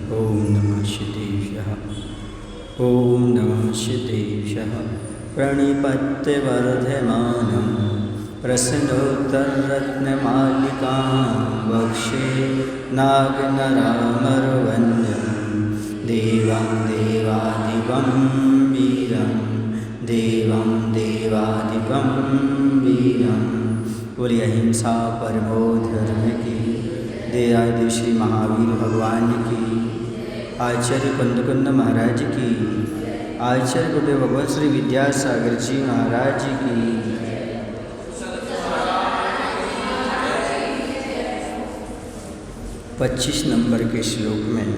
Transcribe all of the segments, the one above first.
ओम नमः शितेभ्यः। ओम नमः शितेभ्यः। प्रणिपत्यवर्धमानं प्रश्नोत्तररत्नमालिकां वक्षे नागनरामरवन्द्यं देवं देवादिवं वीरं देवं देवादिवं वीरं। बोलिए अहिंसा परमो धर्म की। दयादि श्री महावीर भगवान की। आचार्य कुंद महाराज की। आचार्य गुरुदेव भगवान श्री विद्यासागर जी महाराज की। 25 नंबर के श्लोक में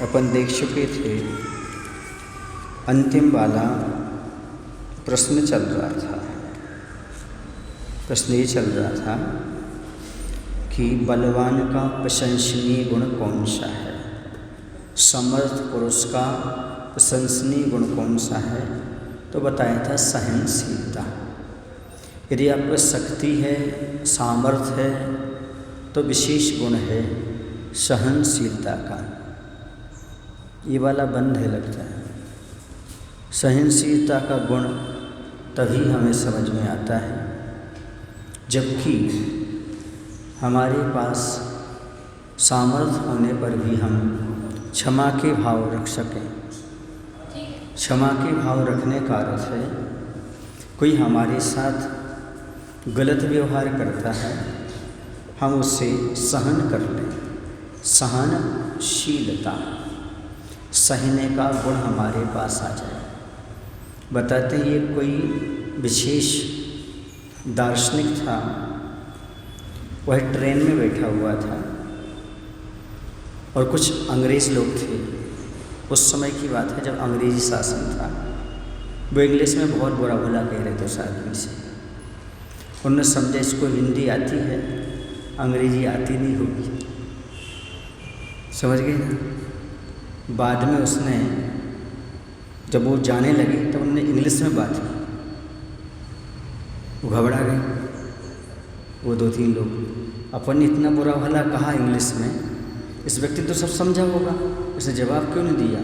अपन देख चुके थे, अंतिम वाला प्रश्न चल रहा था। प्रश्न ये चल रहा था कि बलवान का प्रशंसनीय गुण कौन सा है, समर्थ पुरुष का प्रशंसनीय गुण कौन सा है। तो बताया था सहनशीलता। यदि आपको शक्ति है, सामर्थ्य है, तो विशेष गुण है सहनशीलता का। ये वाला बंद है लगता है। सहनशीलता का गुण तभी हमें समझ में आता है जबकि हमारे पास सामर्थ्य होने पर भी हम क्षमा के भाव रख सकें। क्षमा के भाव रखने का अर्थ है कोई हमारे साथ गलत व्यवहार करता है, हम उससे सहन कर लें। सहनशीलता, सहने का गुण हमारे पास आ जाए। बताते हैं ये कोई विशेष दार्शनिक था, वह ट्रेन में बैठा हुआ था और कुछ अंग्रेज़ लोग थे। उस समय की बात है जब अंग्रेज़ी शासन था। वो इंग्लिश में बहुत बुरा भला कह रहे थे उस आदमी से। उन्होंने समझा इसको हिंदी आती है, अंग्रेज़ी आती नहीं होगी। समझ गए ना। बाद में उसने जब वो जाने लगी तब उन्होंने इंग्लिश में बात की। वो घबरा गए वो 2-3 लोग। अपन ने इतना बुरा भला कहा इंग्लिश में, इस व्यक्ति तो सब समझा होगा, उसने जवाब क्यों नहीं दिया।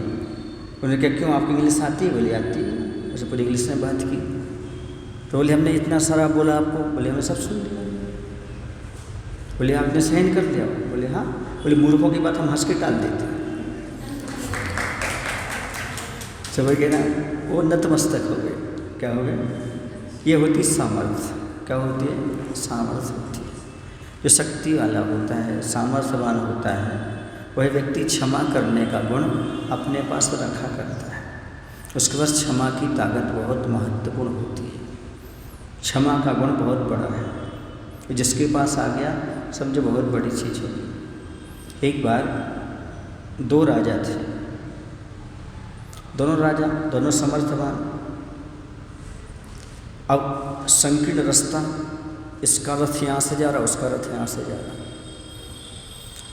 उन्होंने कहा क्यों, आपकी इंग्लिश आती है? बोले आती है। उसे पूरी इंग्लिश में बात की। तो बोले हमने इतना सारा बोला आपको? बोले हमने सब सुन लिया। बोले आपने सहन कर लिया? बोले हाँ। बोले मूर्खों की बात हम हंस के टाल देते हैं। समझ गए ना। वो नतमस्तक हो गए। क्या हो गए? ये होती सामर्थ्य। क्या होती है? सामर्थ्य होती है। जो शक्ति वाला होता है, सामर्थ्यवान होता है, वह व्यक्ति क्षमा करने का गुण अपने पास रखा करता है। उसके पास क्षमा की ताकत बहुत महत्वपूर्ण होती है। क्षमा का गुण बहुत बड़ा है। जिसके पास आ गया समझो बहुत बड़ी चीज़ होगी। एक बार 2 राजा थे। दोनों राजा, दोनों समर्थवान। अब संकीर्ण रास्ता, इसका रथ यहाँ से जा रहा, उसका रथ यहाँ से जा रहा।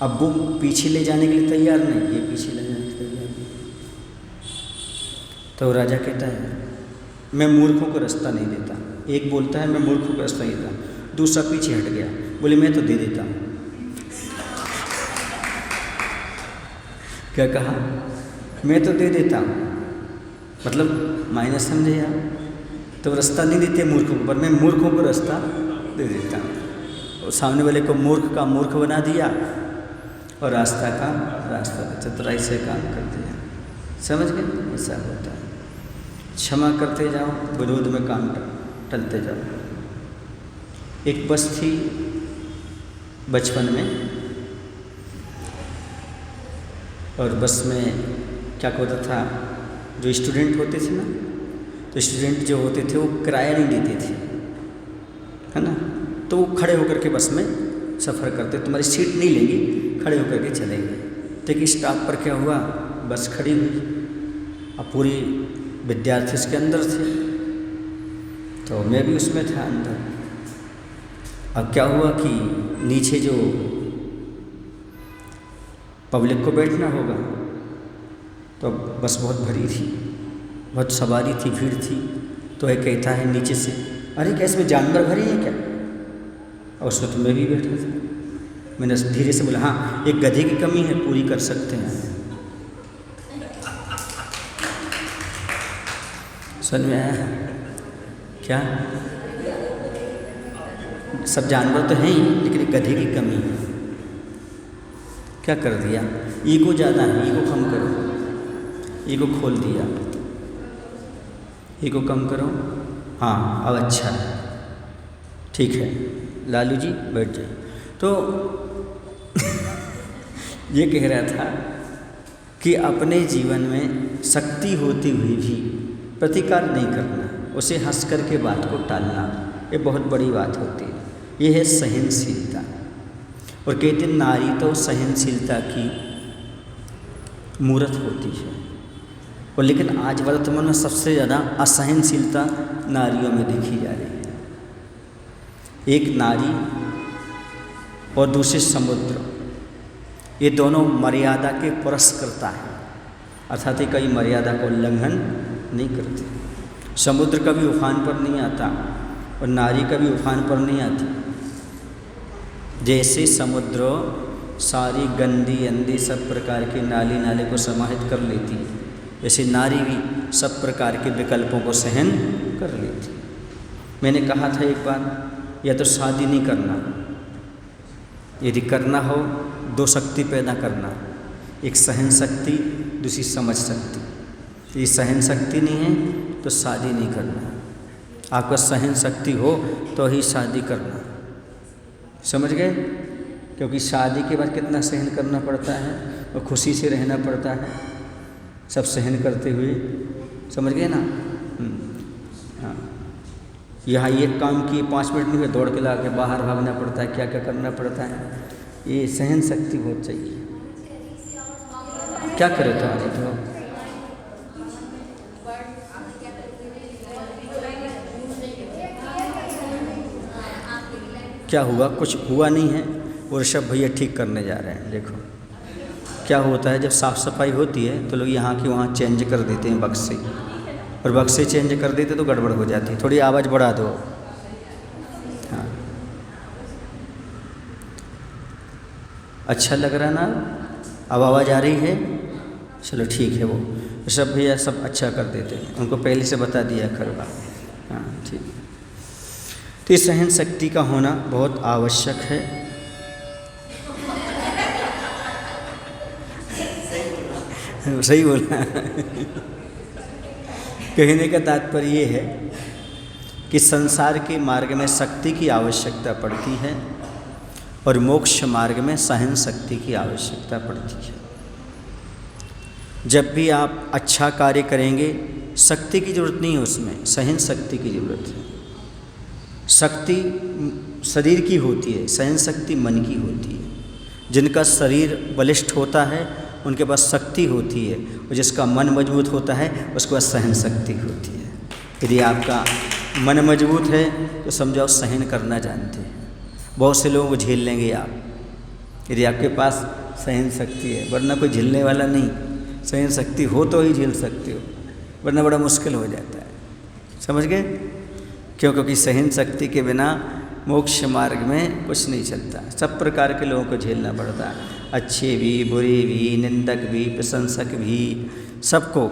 अब वो पीछे ले जाने के लिए तैयार नहीं, ये पीछे ले जाने के लिए तैयार नहीं। तो राजा कहता है मैं मूर्खों को रास्ता नहीं देता। एक बोलता है मैं मूर्खों को रास्ता नहीं देता, दूसरा पीछे हट गया, बोले मैं तो दे देता हूँ। क्या कहा? मैं तो दे देता हूँ, मतलब माइनस समझे आप। तो रास्ता नहीं देते मूर्खों को, पर मैं मूर्खों को रास्ता दे देता हूँ। और सामने वाले को मूर्ख का मूर्ख बना दिया और रास्ता का रास्ता, चतुराई से काम कर दिया। समझ गए? ऐसा होता है। क्षमा करते जाओ, विरोध में काम टलते जाओ। एक बस थी बचपन में, और बस में क्या होता था, जो स्टूडेंट होते थे ना, तो स्टूडेंट जो होते थे वो किराया नहीं देते थे, है ना। तो वो खड़े होकर के बस में सफ़र करते, तुम्हारी सीट नहीं लेंगे, खड़े होकर के चले गए। तो एक स्टॉप पर क्या हुआ, बस खड़ी हुई। अब पूरी विद्यार्थी उसके अंदर थे, तो मैं भी उसमें था अंदर। अब क्या हुआ कि नीचे जो पब्लिक को बैठना होगा, तो बस बहुत भरी थी, बहुत सवारी थी, भीड़ थी। तो यह कहता है नीचे से, अरे क्या इसमें जानवर भरे हैं क्या? और उसमें तो मैं भी बैठा था। मैंने धीरे से बोला, हाँ एक गधे की कमी है, पूरी कर सकते हैं। समझ में आया क्या? सब जानवर तो हैं ही, लेकिन गधे की कमी है। क्या कर दिया? ईगो ज़्यादा है, ईगो कम करो। ईगो खोल दिया, ईगो कम करो। हाँ अब अच्छा है, ठीक है लालू जी बैठ जाइए। तो ये कह रहा था कि अपने जीवन में शक्ति होती हुई भी प्रतिकार नहीं करना, उसे हंस कर के बात को टालना, ये बहुत बड़ी बात होती है। ये है सहनशीलता। और कहते हैं नारी तो सहनशीलता की मूर्त होती है। और लेकिन आज वर्तमान में सबसे ज़्यादा असहनशीलता नारियों में देखी जा रही है। एक नारी और दूसरे समुद्र, ये दोनों मर्यादा के पुरस्कर्ता हैं, अर्थात कई मर्यादा को उल्लंघन नहीं करते। समुद्र कभी उफान पर नहीं आता और नारी कभी उफान पर नहीं आती। जैसे समुद्र सारी गंदी अंधी सब प्रकार की नाली नाले को समाहित कर लेती है, वैसे नारी भी सब प्रकार के विकल्पों को सहन कर लेती। मैंने कहा था एक बार, या तो शादी नहीं करना, यदि करना हो दो शक्ति पैदा करना, एक सहन शक्ति, दूसरी समझ शक्ति। ये सहन शक्ति नहीं है तो शादी नहीं करना, आपका सहन शक्ति हो तो ही शादी करना। समझ गए? क्योंकि शादी के बाद कितना सहन करना पड़ता है और खुशी से रहना पड़ता है, सब सहन करते हुए। समझ गए ना? हाँ, यहाँ ये काम किए 5 मिनट नहीं हुए, दौड़ के ला के बाहर भागना पड़ता है, क्या क्या करना पड़ता है। ये सहन शक्ति बहुत चाहिए। क्या करे तुम्हारी तो क्या हुआ? कुछ हुआ नहीं है। और ऋषभ भैया ठीक करने जा रहे हैं। देखो क्या होता है, जब साफ़ सफाई होती है तो लोग यहाँ की वहाँ चेंज कर देते हैं बक्से, और बक्से चेंज कर देते तो गड़बड़ हो जाती है। थोड़ी आवाज़ बढ़ा दो। हाँ अच्छा लग रहा ना? अब आवाज़ आ रही है? चलो ठीक है। वो ऋषभ भैया सब अच्छा कर देते हैं, उनको पहले से बता दिया करवा। हाँ ठीक है। तो इस सहन शक्ति का होना बहुत आवश्यक है। सही बोला। कहने का तात्पर्य ये है कि संसार के मार्ग में शक्ति की आवश्यकता पड़ती है और मोक्ष मार्ग में सहन शक्ति की आवश्यकता पड़ती है। जब भी आप अच्छा कार्य करेंगे, शक्ति की जरूरत नहीं है, उसमें सहन शक्ति की जरूरत है। शक्ति शरीर की होती है, सहन शक्ति मन की होती है। जिनका शरीर बलिष्ठ होता है उनके पास शक्ति होती है, और जिसका मन मजबूत होता है उसके पास सहन शक्ति होती है। यदि आपका मन मजबूत है तो समझो आप सहन करना जानते हैं। बहुत से लोगों को झेल लेंगे आप, यदि आपके पास सहन शक्ति है, वरना कोई झेलने वाला नहीं। सहन शक्ति हो तो ही झेल सकते हो, वरना बड़ा मुश्किल हो जाता है। समझ गए? क्यों? क्योंकि सहन शक्ति के बिना मोक्ष मार्ग में कुछ नहीं चलता। सब प्रकार के लोगों को झेलना पड़ता है, अच्छे भी, बुरे भी, निंदक भी, प्रशंसक भी, सबको।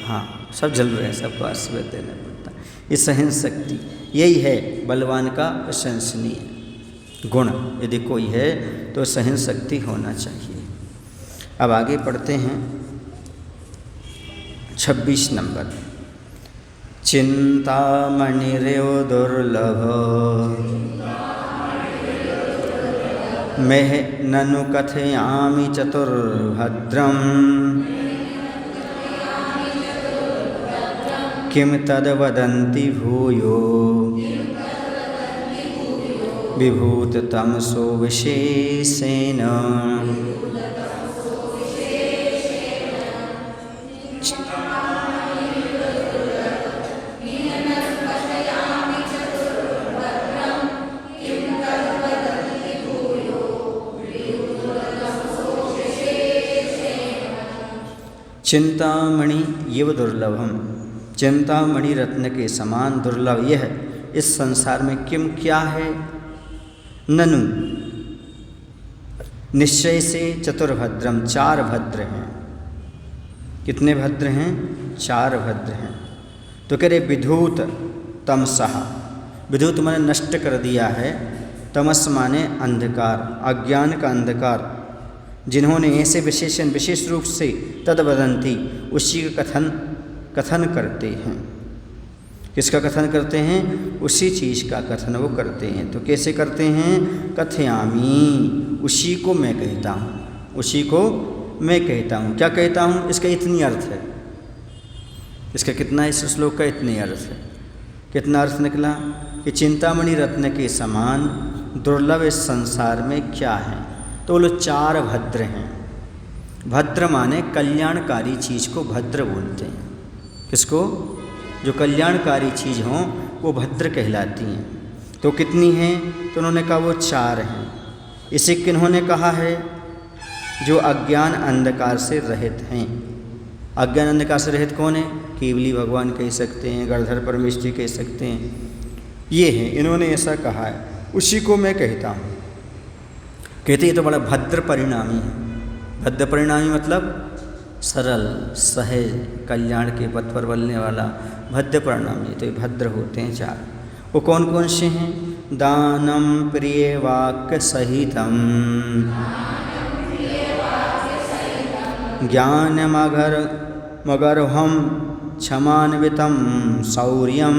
हाँ सब झेल रहे हैं, सबको आशीर्वाद देना पड़ता है। ये सहन शक्ति, यही है बलवान का प्रशंसनीय गुण। यदि कोई है तो सहन शक्ति होना चाहिए। अब आगे पढ़ते हैं 26 नंबर। चिंतामणिरेव दुर्लभ मेह ननु कथयामि चतुर्भद्रम किम तद्वदन्ति भूयो विभूततमसो विशेषेण। चिंतामणि येव दुर्लभम, चिंतामणि रत्न के समान दुर्लभ यह इस संसार में किम क्या है। ननु निश्चय से चतुर्भद्रम, 4 भद्र हैं। कितने भद्र हैं? 4 भद्र हैं। तो कह रहे विधूत तमसः, विधूत माने नष्ट कर दिया है, तमस माने अंधकार, अज्ञान का अंधकार, जिन्होंने ऐसे विशेषण विशेष रूप से तद्वदंती, उसी का कथन करते हैं। किसका कथन करते हैं? उसी चीज़ का कथन वो करते हैं। तो कैसे करते हैं? कथयामी, उसी को मैं कहता हूँ, उसी को मैं कहता हूँ। क्या कहता हूँ? इसका इतनी अर्थ है। इसका कितना, इस श्लोक का इतनी अर्थ है। कितना अर्थ निकला कि चिंतामणि रत्न के समान दुर्लभ इस संसार में क्या है? तो बोलो 4 भद्र हैं। भद्र माने कल्याणकारी चीज़ को भद्र बोलते हैं। किसको? जो कल्याणकारी चीज़ हों वो भद्र कहलाती हैं। तो कितनी हैं? तो उन्होंने कहा वो 4 हैं। इसे किन्होंने कहा है? जो अज्ञान अंधकार से रहित हैं। अज्ञान अंधकार से रहित कौन है? केवली भगवान कह सकते हैं, गणधर परमेश्वरी कह सकते हैं, ये हैं। इन्होंने ऐसा कहा है, उसी को मैं कहता हूँ। कहते ये तो बड़ा भद्र परिणामी है। भद्र परिणामी मतलब सरल, सहज, कल्याण के पथ पर बलने वाला भद्र परिणामी। तो ये भद्र होते हैं 4। वो कौन कौन से हैं? दानम प्रिय वाक्य सहितम, ज्ञान मगर्भम क्षमान्वितम शौर्यम,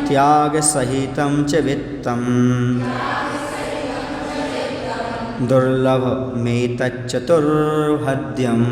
त्याग सहितम च वित्तम, दुर्लभ में तच्चतुर्भद्यम।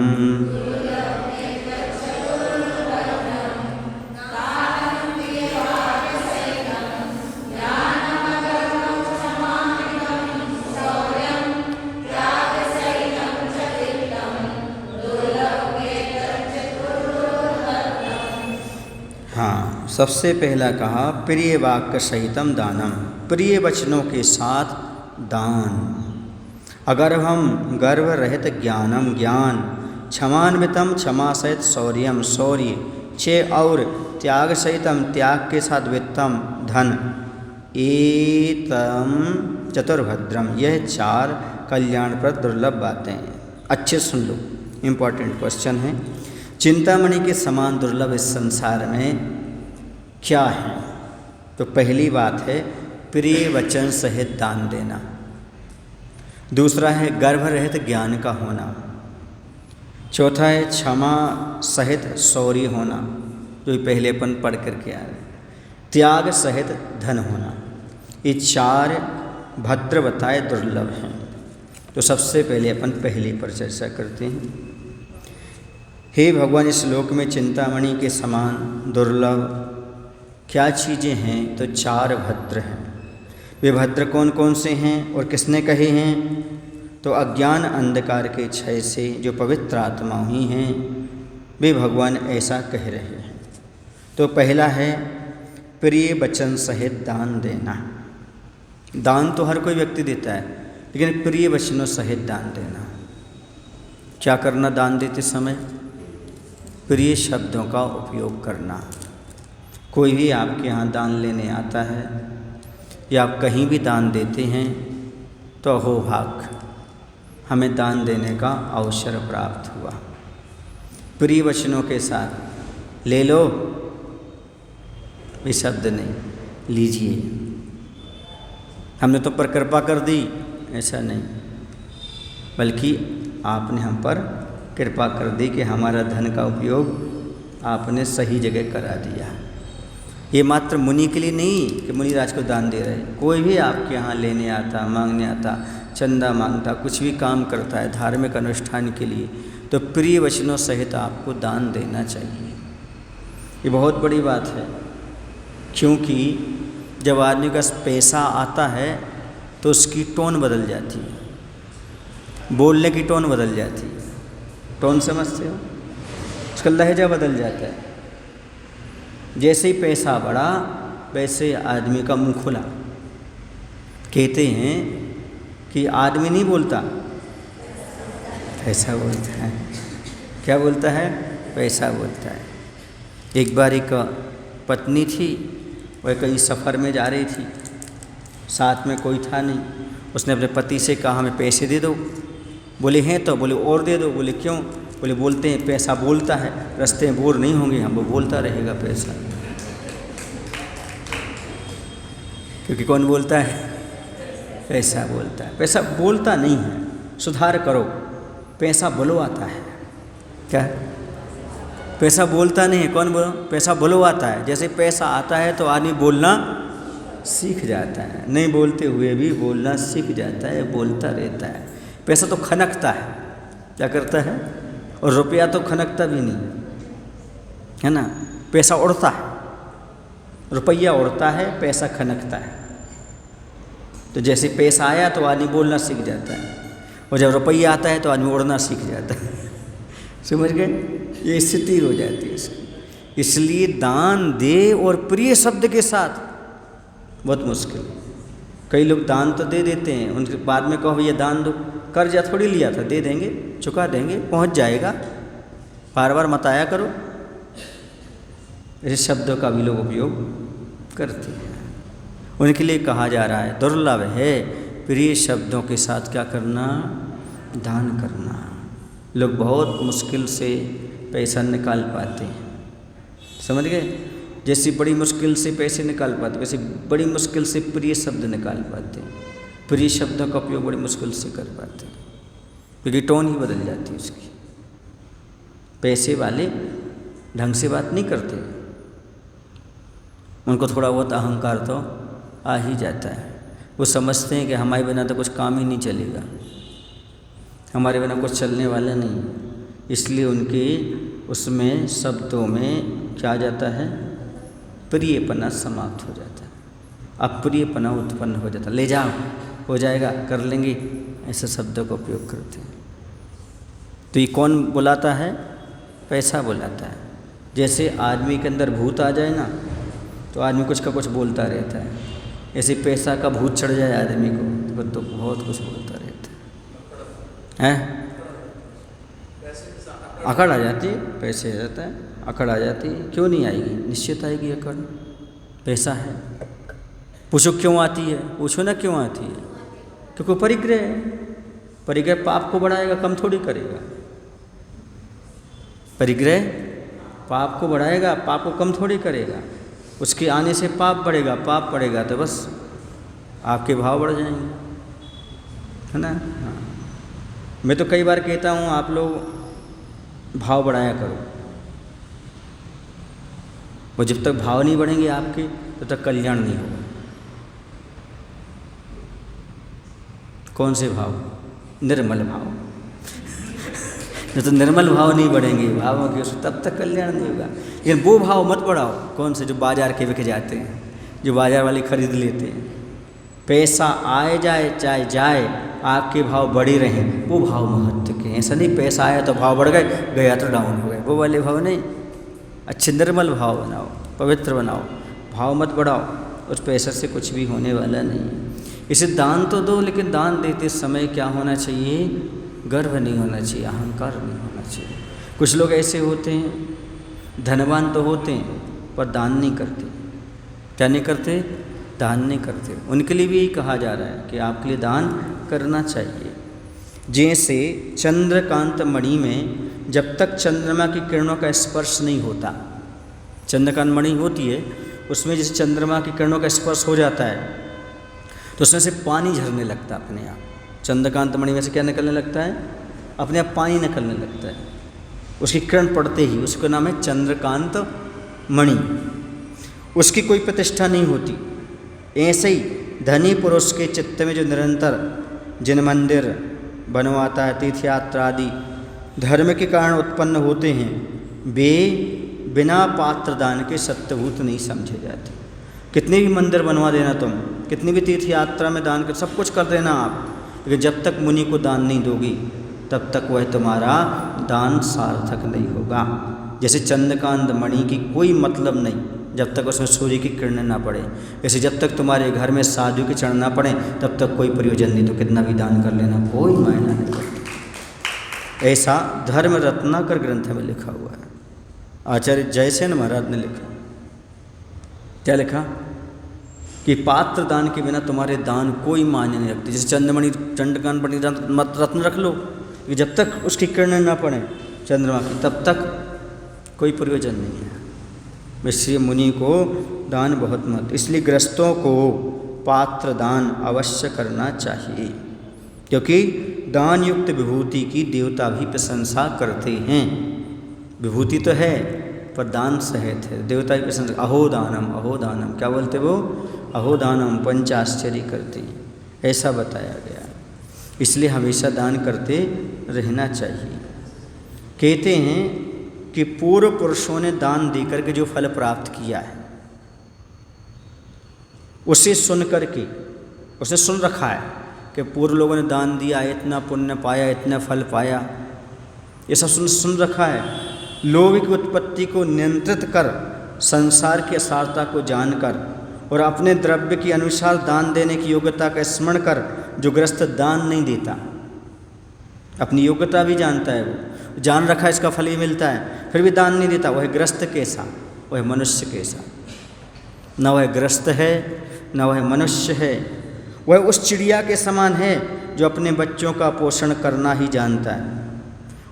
हाँ, सबसे पहला कहा प्रिय वाक्य सहितम दानम, प्रिय वचनों के साथ दान। अगर हम गर्भ रहित ज्ञानम, ज्ञान, क्षमान्वितम, क्षमा सहित शौर्यम, शौर्य, 6 और त्याग सहितम, त्याग के साथ वित्तम, धन, एतम चतुर्भद्रम, यह 4 कल्याणप्रद दुर्लभ बातें हैं। अच्छे सुन लो, इम्पॉर्टेंट क्वेश्चन है। चिंतामणि के समान दुर्लभ इस संसार में क्या है? तो पहली बात है प्रिय वचन सहित दान देना। दूसरा है गर्भ रहित ज्ञान का होना। चौथा है क्षमा सहित शौर्य होना, जो पहले अपन पढ़ करके आए। त्याग सहित धन होना। ये 4 भद्र बताए दुर्लभ हैं। तो सबसे पहले अपन पहली पर चर्चा करते हैं। हे भगवान, इस श्लोक में चिंतामणि के समान दुर्लभ क्या चीज़ें हैं? तो 4 भद्र हैं। वे भद्र कौन कौन से हैं और किसने कहे हैं? तो अज्ञान अंधकार के क्षय से जो पवित्र आत्मा हुई हैं, वे भगवान ऐसा कह रहे हैं। तो पहला है प्रिय वचन सहित दान देना। दान तो हर कोई व्यक्ति देता है, लेकिन प्रिय वचनों सहित दान देना। क्या करना दान देते समय? प्रिय शब्दों का उपयोग करना। कोई भी आपके यहाँ दान लेने आता है या आप कहीं भी दान देते हैं तो अहोभाग्य, हमें दान देने का अवसर प्राप्त हुआ। प्रिय वचनों के साथ ले लो, ये शब्द नहीं, लीजिए। हमने तो पर कृपा कर दी, ऐसा नहीं, बल्कि आपने हम पर कृपा कर दी कि हमारा धन का उपयोग आपने सही जगह करा दिया। ये मात्र मुनि के लिए नहीं कि मुनिराज को दान दे रहे। कोई भी आपके यहाँ लेने आता, मांगने आता, चंदा मांगता, कुछ भी काम करता है धार्मिक अनुष्ठान के लिए, तो प्रिय वचनों सहित आपको दान देना चाहिए। ये बहुत बड़ी बात है, क्योंकि जब आदमी का पैसा आता है तो उसकी टोन बदल जाती है, बोलने की टोन बदल जाती है। टोन समझते हो? उसका लहजा बदल जाता है। जैसे ही पैसा बढ़ा वैसे आदमी का मुंह खुला। कहते हैं कि आदमी नहीं बोलता, पैसा बोलता है। क्या बोलता है? पैसा बोलता है। एक बार एक पत्नी थी, वह कहीं सफ़र में जा रही थी, साथ में कोई था नहीं। उसने अपने पति से कहा हमें पैसे दे दो। बोले हैं तो, बोले और दे दो। बोले क्यों? बोले बोलते हैं पैसा बोलता है, रास्ते में बोर नहीं होंगे हम, वो बोलता रहेगा पैसा। क्योंकि कौन बोलता है? पैसा बोलता है। पैसा बोलता नहीं है, सुधार करो। पैसा बुलवाता है। क्या? पैसा बोलता नहीं है। कौन बोलो? पैसा बुलवाता है। जैसे पैसा आता है तो आदमी बोलना सीख जाता है, नहीं बोलते हुए भी बोलना सीख जाता है, बोलता रहता है। पैसा तो खनकता है, क्या करता है? और रुपया तो खनकता भी नहीं है ना। पैसा उड़ता है, रुपया उड़ता है, पैसा खनकता है। तो जैसे पैसा आया तो आदमी बोलना सीख जाता है, और जब रुपया आता है तो आदमी उड़ना सीख जाता है। समझ गए? ये स्थिति हो जाती है इसकी। इसलिए दान दे और प्रिय शब्द के साथ बहुत मुश्किल। कई लोग दान तो दे देते हैं, उनके बाद में कहो भैया दान दो, कर्जा थोड़ी लिया था, दे देंगे, चुका देंगे, पहुंच जाएगा, बार बार मत आया करो। ऐसे शब्दों का भी लोग उपयोग करते हैं। उनके लिए कहा जा रहा है दुर्लभ है प्रिय शब्दों के साथ क्या करना? दान करना। लोग बहुत मुश्किल से पैसा निकाल पाते हैं, समझ गए? जैसी बड़ी मुश्किल से पैसे निकाल पाते, वैसे बड़ी मुश्किल से प्रिय शब्द निकाल पाते हैं। प्रिय शब्दों का उपयोग बड़ी मुश्किल से कर पाते हैं, क्योंकि टोन ही बदल जाती है उसकी। पैसे वाले ढंग से बात नहीं करते, उनको थोड़ा बहुत अहंकार तो आ ही जाता है। वो समझते हैं कि हमारे बिना तो कुछ काम ही नहीं चलेगा, हमारे बिना कुछ चलने वाला नहीं। इसलिए उनके उसमें शब्दों में क्या आ जाता है? प्रियपना समाप्त हो जाता है, अप्रियपना उत्पन्न हो जाता है। ले जाओ, हो जाएगा, कर लेंगे, ऐसे शब्दों का उपयोग करते हैं। तो ये कौन बुलाता है? पैसा बुलाता है। जैसे आदमी के अंदर भूत आ जाए ना, तो आदमी कुछ का कुछ बोलता रहता है। ऐसे पैसा का भूत चढ़ जाए आदमी को तो बहुत कुछ बोलता रहता है। अकड़ आ जाती है, पैसे आ जाता है, अकड़ आ जाती है। क्यों नहीं आएगी? निश्चित आएगी अकड़, पैसा है। पूछो क्यों आती है? पूछो ना क्यों आती है? क्योंकि परिग्रह है। परिग्रह पाप को बढ़ाएगा, कम थोड़ी करेगा। परिग्रह पाप को बढ़ाएगा, पाप को कम थोड़ी करेगा। उसके आने से पाप बढ़ेगा, पाप बढ़ेगा तो बस आपके भाव बढ़ जाएंगे, है ना। हाँ, मैं तो कई बार कहता हूँ आप लोग भाव बढ़ाया करो। वो जब तक भाव नहीं बढ़ेंगे आपके, तब तक कल्याण नहीं होगा। कौन से भाव? निर्मल भाव। जब तो निर्मल भाव नहीं बढ़ेंगे भावों के, तब तक कल्याण नहीं होगा। लेकिन वो भाव मत बढ़ाओ। कौन से? जो बाजार के बिक जाते हैं, जो बाजार वाले खरीद लेते हैं। पैसा आए जाए चाहे जाए, आपके भाव बढ़े रहें, वो भाव महत्व के हैं। ऐसा नहीं पैसा आया तो भाव बढ़ गए, गया तो डाउन हो गए, वो वाले भाव नहीं। अच्छे निर्मल भाव बनाओ, पवित्र बनाओ, भाव मत बढ़ाओ। उस पैसे से कुछ भी होने वाला नहीं है। इसे दान तो दो, लेकिन दान देते समय क्या होना चाहिए? गर्व नहीं होना चाहिए, अहंकार नहीं होना चाहिए। कुछ लोग ऐसे होते हैं, धनवान तो होते हैं पर दान नहीं करते। क्या नहीं करते? दान नहीं करते। उनके लिए भी यही कहा जा रहा है कि आपके लिए दान करना चाहिए। जैसे चंद्रकांत मणि में जब तक चंद्रमा की किरणों का स्पर्श नहीं होता, चंद्रकांत मणि होती है, उसमें जैसे चंद्रमा की किरणों का स्पर्श हो जाता है तो उसमें से पानी झरने लगता है अपने आप। चंद्रकांत मणि में से क्या निकलने लगता है? अपने आप पानी निकलने लगता है उसकी किरण पड़ते ही। उसका नाम है चंद्रकांत मणि। उसकी कोई प्रतिष्ठा नहीं होती। ऐसे ही धनी पुरुष के चित्त में जो निरंतर जिन मंदिर बनवाता है, तीर्थ यात्रा आदि धर्म के कारण उत्पन्न होते हैं, वे बिना पात्र दान के सत्यभूत नहीं समझे जाते। कितने भी मंदिर बनवा देना तुम, कितनी भी तीर्थ यात्रा में दान कर, सब कुछ कर देना आप, लेकिन जब तक मुनि को दान नहीं दोगी तब तक वह तुम्हारा दान सार्थक नहीं होगा। जैसे चंद्रकांत मणि की कोई मतलब नहीं जब तक उसमें सूर्य की किरणें ना पड़े, ऐसे जब तक तुम्हारे घर में साधु के चरण ना पड़े तब तक कोई प्रयोजन नहीं। तो कितना भी दान कर लेना कोई मायना नहीं करता। ऐसा धर्म रत्नाकर ग्रंथ में लिखा हुआ है। आचार्य जयसेन महाराज ने लिखा। क्या लिखा? कि पात्र दान के बिना तुम्हारे दान कोई मायने नहीं रखते। जैसे चंद्रमणि चंद्रकांत मणि रत्न रख लो, कि जब तक उसकी किरणें ना पड़े चंद्रमा की तब तक कोई प्रयोजन नहीं है। इसलिए मुनि को दान बहुत महत्व, इसलिए गृहस्थों को पात्र दान अवश्य करना चाहिए, क्योंकि दान युक्त विभूति की देवता भी प्रशंसा करते हैं। विभूति तो है पर दान सहित है, देवता भी प्रशंसा। अहो दानम क्या बोलते वो? अहो दानम पंचाश्चर्य करते, ऐसा बताया गया। इसलिए हमेशा दान करते रहना चाहिए। कहते हैं कि पूर्व पुरुषों ने दान देकर के जो फल प्राप्त किया है उसे सुन करके, उसे सुन रखा है कि पूर्व लोगों ने दान दिया, इतना पुण्य पाया, इतना फल पाया, ये सब सुन रखा है। लोभ की उत्पत्ति को नियंत्रित कर, संसार की असारता को जानकर और अपने द्रव्य के अनुसार दान देने की योग्यता का स्मरण कर, जो गृहस्थ दान नहीं देता, अपनी योग्यता भी जानता है, वो जान रखा है इसका फल ही मिलता है, फिर भी दान नहीं देता, वह गृहस्थ कैसा, वह मनुष्य कैसा। न वह गृहस्थ है न वह मनुष्य है, वह उस चिड़िया के समान है जो अपने बच्चों का पोषण करना ही जानता है।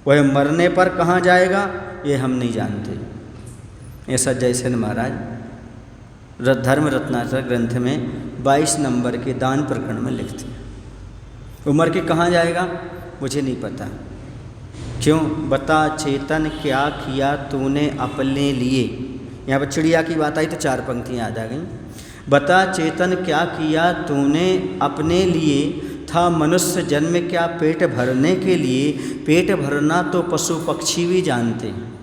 वह मरने पर कहाँ जाएगा ये हम नहीं जानते। ऐसा जयसेन महाराज धर्म रत्नाकर ग्रंथ में 22 नंबर के दान प्रकरण में लिखते हैं। वो मर के कहाँ जाएगा मुझे नहीं पता। क्यों? बता चेतन क्या किया तूने अपने लिए। यहाँ पर चिड़िया की बात आई तो 4 पंक्तियाँ याद आ गई। बता चेतन क्या किया तूने अपने लिए, था मनुष्य जन्म क्या पेट भरने के लिए। पेट भरना तो पशु पक्षी भी जानते हैं।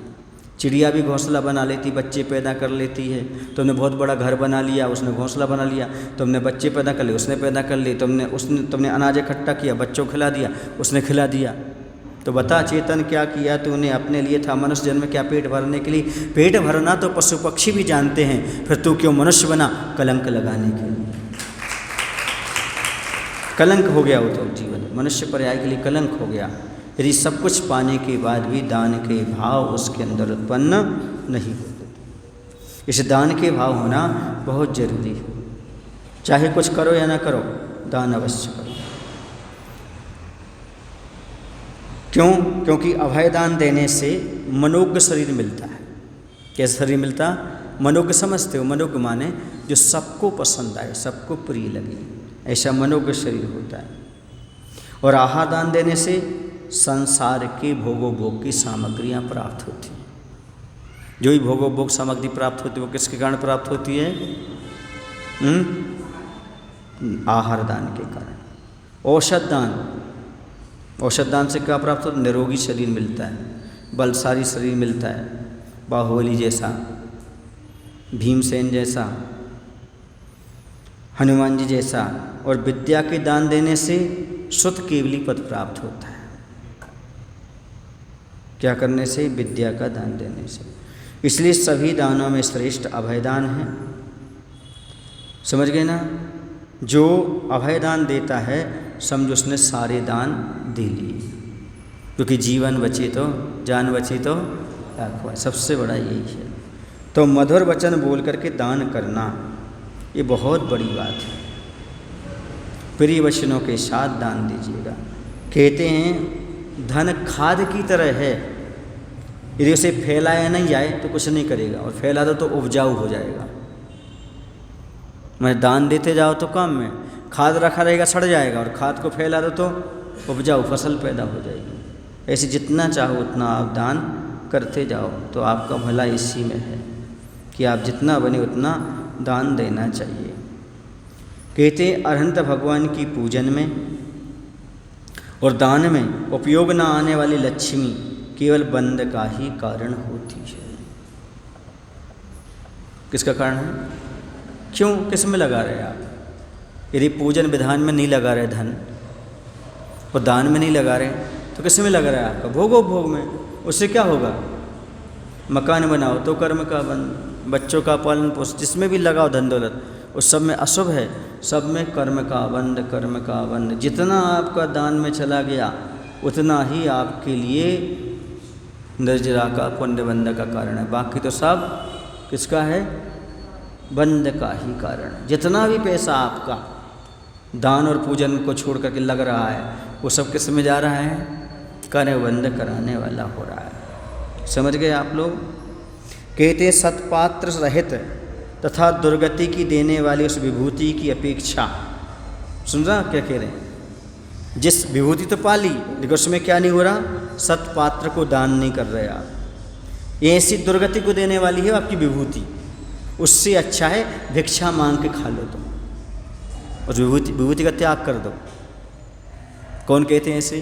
चिड़िया भी घोंसला बना लेती, बच्चे पैदा कर लेती है। तुमने बहुत बड़ा घर बना लिया, उसने घोंसला बना लिया। तुमने बच्चे पैदा कर लिए, उसने पैदा कर लिए। तुमने अनाज इकट्ठा किया, बच्चों खिला दिया, उसने खिला दिया। तो बता चेतन क्या किया तूने अपने लिए, था मनुष्य जन्म क्या पेट भरने के लिए। पेट भरना तो पशु पक्षी भी जानते हैं, फिर तू क्यों मनुष्य बना कलंक लगाने के लिए। कलंक हो गया वो तो जीवन, मनुष्य पर्याय के लिए कलंक हो गया। यदि सब कुछ पाने के बाद भी दान के भाव उसके अंदर उत्पन्न नहीं होते। इस दान के भाव होना बहुत जरूरी है। चाहे कुछ करो या ना करो, दान अवश्य करो। क्यों? क्योंकि अभय दान देने से मनोज्ञ शरीर मिलता है। कैसा शरीर मिलता? मनोज्ञ समझते हो? मनोज्ञ माने जो सबको पसंद आए, सबको प्रिय लगे, ऐसा मनोज्ञ शरीर होता है। और आहार दान देने से संसार के भोगोपभोग की सामग्रियाँ प्राप्त होती हैं। जो भी भोगोपभोग सामग्री प्राप्त होती है वो किसके कारण प्राप्त होती है? आहार दान के कारण। औषध दान, औषध दान से क्या प्राप्त होता है? निरोगी शरीर मिलता है, बलशाली शरीर मिलता है, बाहुबली जैसा, भीमसेन जैसा, हनुमान जी जैसा। और विद्या के दान देने से शुद्ध केवली पद प्राप्त होता है। क्या करने से? विद्या का दान देने से। इसलिए सभी दानों में श्रेष्ठ अभय दान है। समझ गए ना? जो अभय दान देता है समझो उसने सारे दान दे लिए, क्योंकि जीवन बचे तो जान बची तो लाख। सबसे बड़ा यही है। तो मधुर वचन बोल करके दान करना ये बहुत बड़ी बात है। प्रिय वचनों के साथ दान दीजिएगा। कहते हैं धन खाद की तरह है, यदि उसे फैलाया नहीं जाए तो कुछ नहीं करेगा, और फैला दो तो उपजाऊ हो जाएगा। मैं दान देते जाओ तो काम में, खाद रखा रहेगा सड़ जाएगा, और खाद को फैला दो तो उपजाऊ फसल पैदा हो जाएगी। ऐसे जितना चाहो उतना आप दान करते जाओ, तो आपका भला इसी में है कि आप जितना बने उतना दान देना चाहिए। कहते अरहंत भगवान की पूजन में और दान में उपयोग न आने वाली लक्ष्मी केवल बंद का ही कारण होती है। किसका कारण है? क्यों? किस में लगा रहे आप? यदि पूजन विधान में नहीं लगा रहे धन, और दान में नहीं लगा रहे, तो किस में लगा रहा है आपका? भोगोपभोग में। उससे क्या होगा? मकान बनाओ तो कर्म का बंध, बच्चों का पालन पोषण, जिसमें भी लगाओ धन दौलत, उस सब में अशुभ है, सब में कर्म का बंध, कर्म का बंध। जितना आपका दान में चला गया उतना ही आपके लिए निर्जरा का पुण्य बंध का कारण है। बाकी तो सब किसका है? बंध का ही कारण है। जितना भी पैसा आपका दान और पूजन को छोड़ करके लग रहा है, वो सब किस में जा रहा है? कार्य बंध कराने वाला हो रहा है। समझ गए आप लोग? कहते सत्पात्र रहित तथा दुर्गति की देने वाली उस विभूति की अपेक्षा, सुन रहा क्या कह रहे हैं? जिस विभूति तो पाली, लेकिन उसमें क्या नहीं हो रहा? सत्पात्र को दान नहीं कर रहे आप। ऐसी दुर्गति को देने वाली है आपकी विभूति, उससे अच्छा है भिक्षा मांग के खा लो तुम, उस विभूति का त्याग कर दो। कौन कहते हैं ऐसे?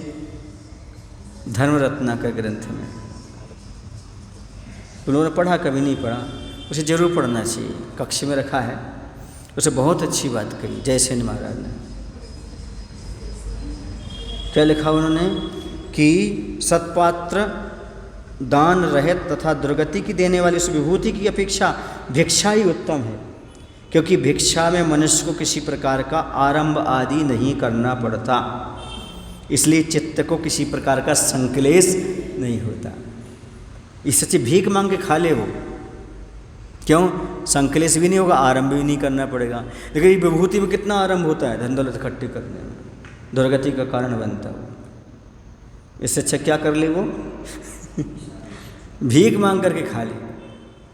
धर्म रत्नाकर ग्रंथ में। उन्होंने पढ़ा, कभी नहीं पढ़ा, उसे जरूर पढ़ना चाहिए, कक्ष में रखा है। उसे बहुत अच्छी बात कही जयसेन महाराज ने। क्या लिखा उन्होंने? कि सत्पात्र दान रहित तथा दुर्गति की देने वाली उस विभूति की अपेक्षा भिक्षा ही उत्तम है, क्योंकि भिक्षा में मनुष्य को किसी प्रकार का आरंभ आदि नहीं करना पड़ता, इसलिए चित्त को किसी प्रकार का संक्लेश नहीं होता। इस सच्ची भीख मांग के खा ले वो, क्यों? संक्लेश भी नहीं होगा, आरंभ भी नहीं करना पड़ेगा। लेकिन ये विभूति में कितना आरंभ होता है धन दौलत इकट्ठी करने में, दुर्गति का कारण बनता है। इससे अच्छा क्या कर ले वो? भीख मांग करके खा ले,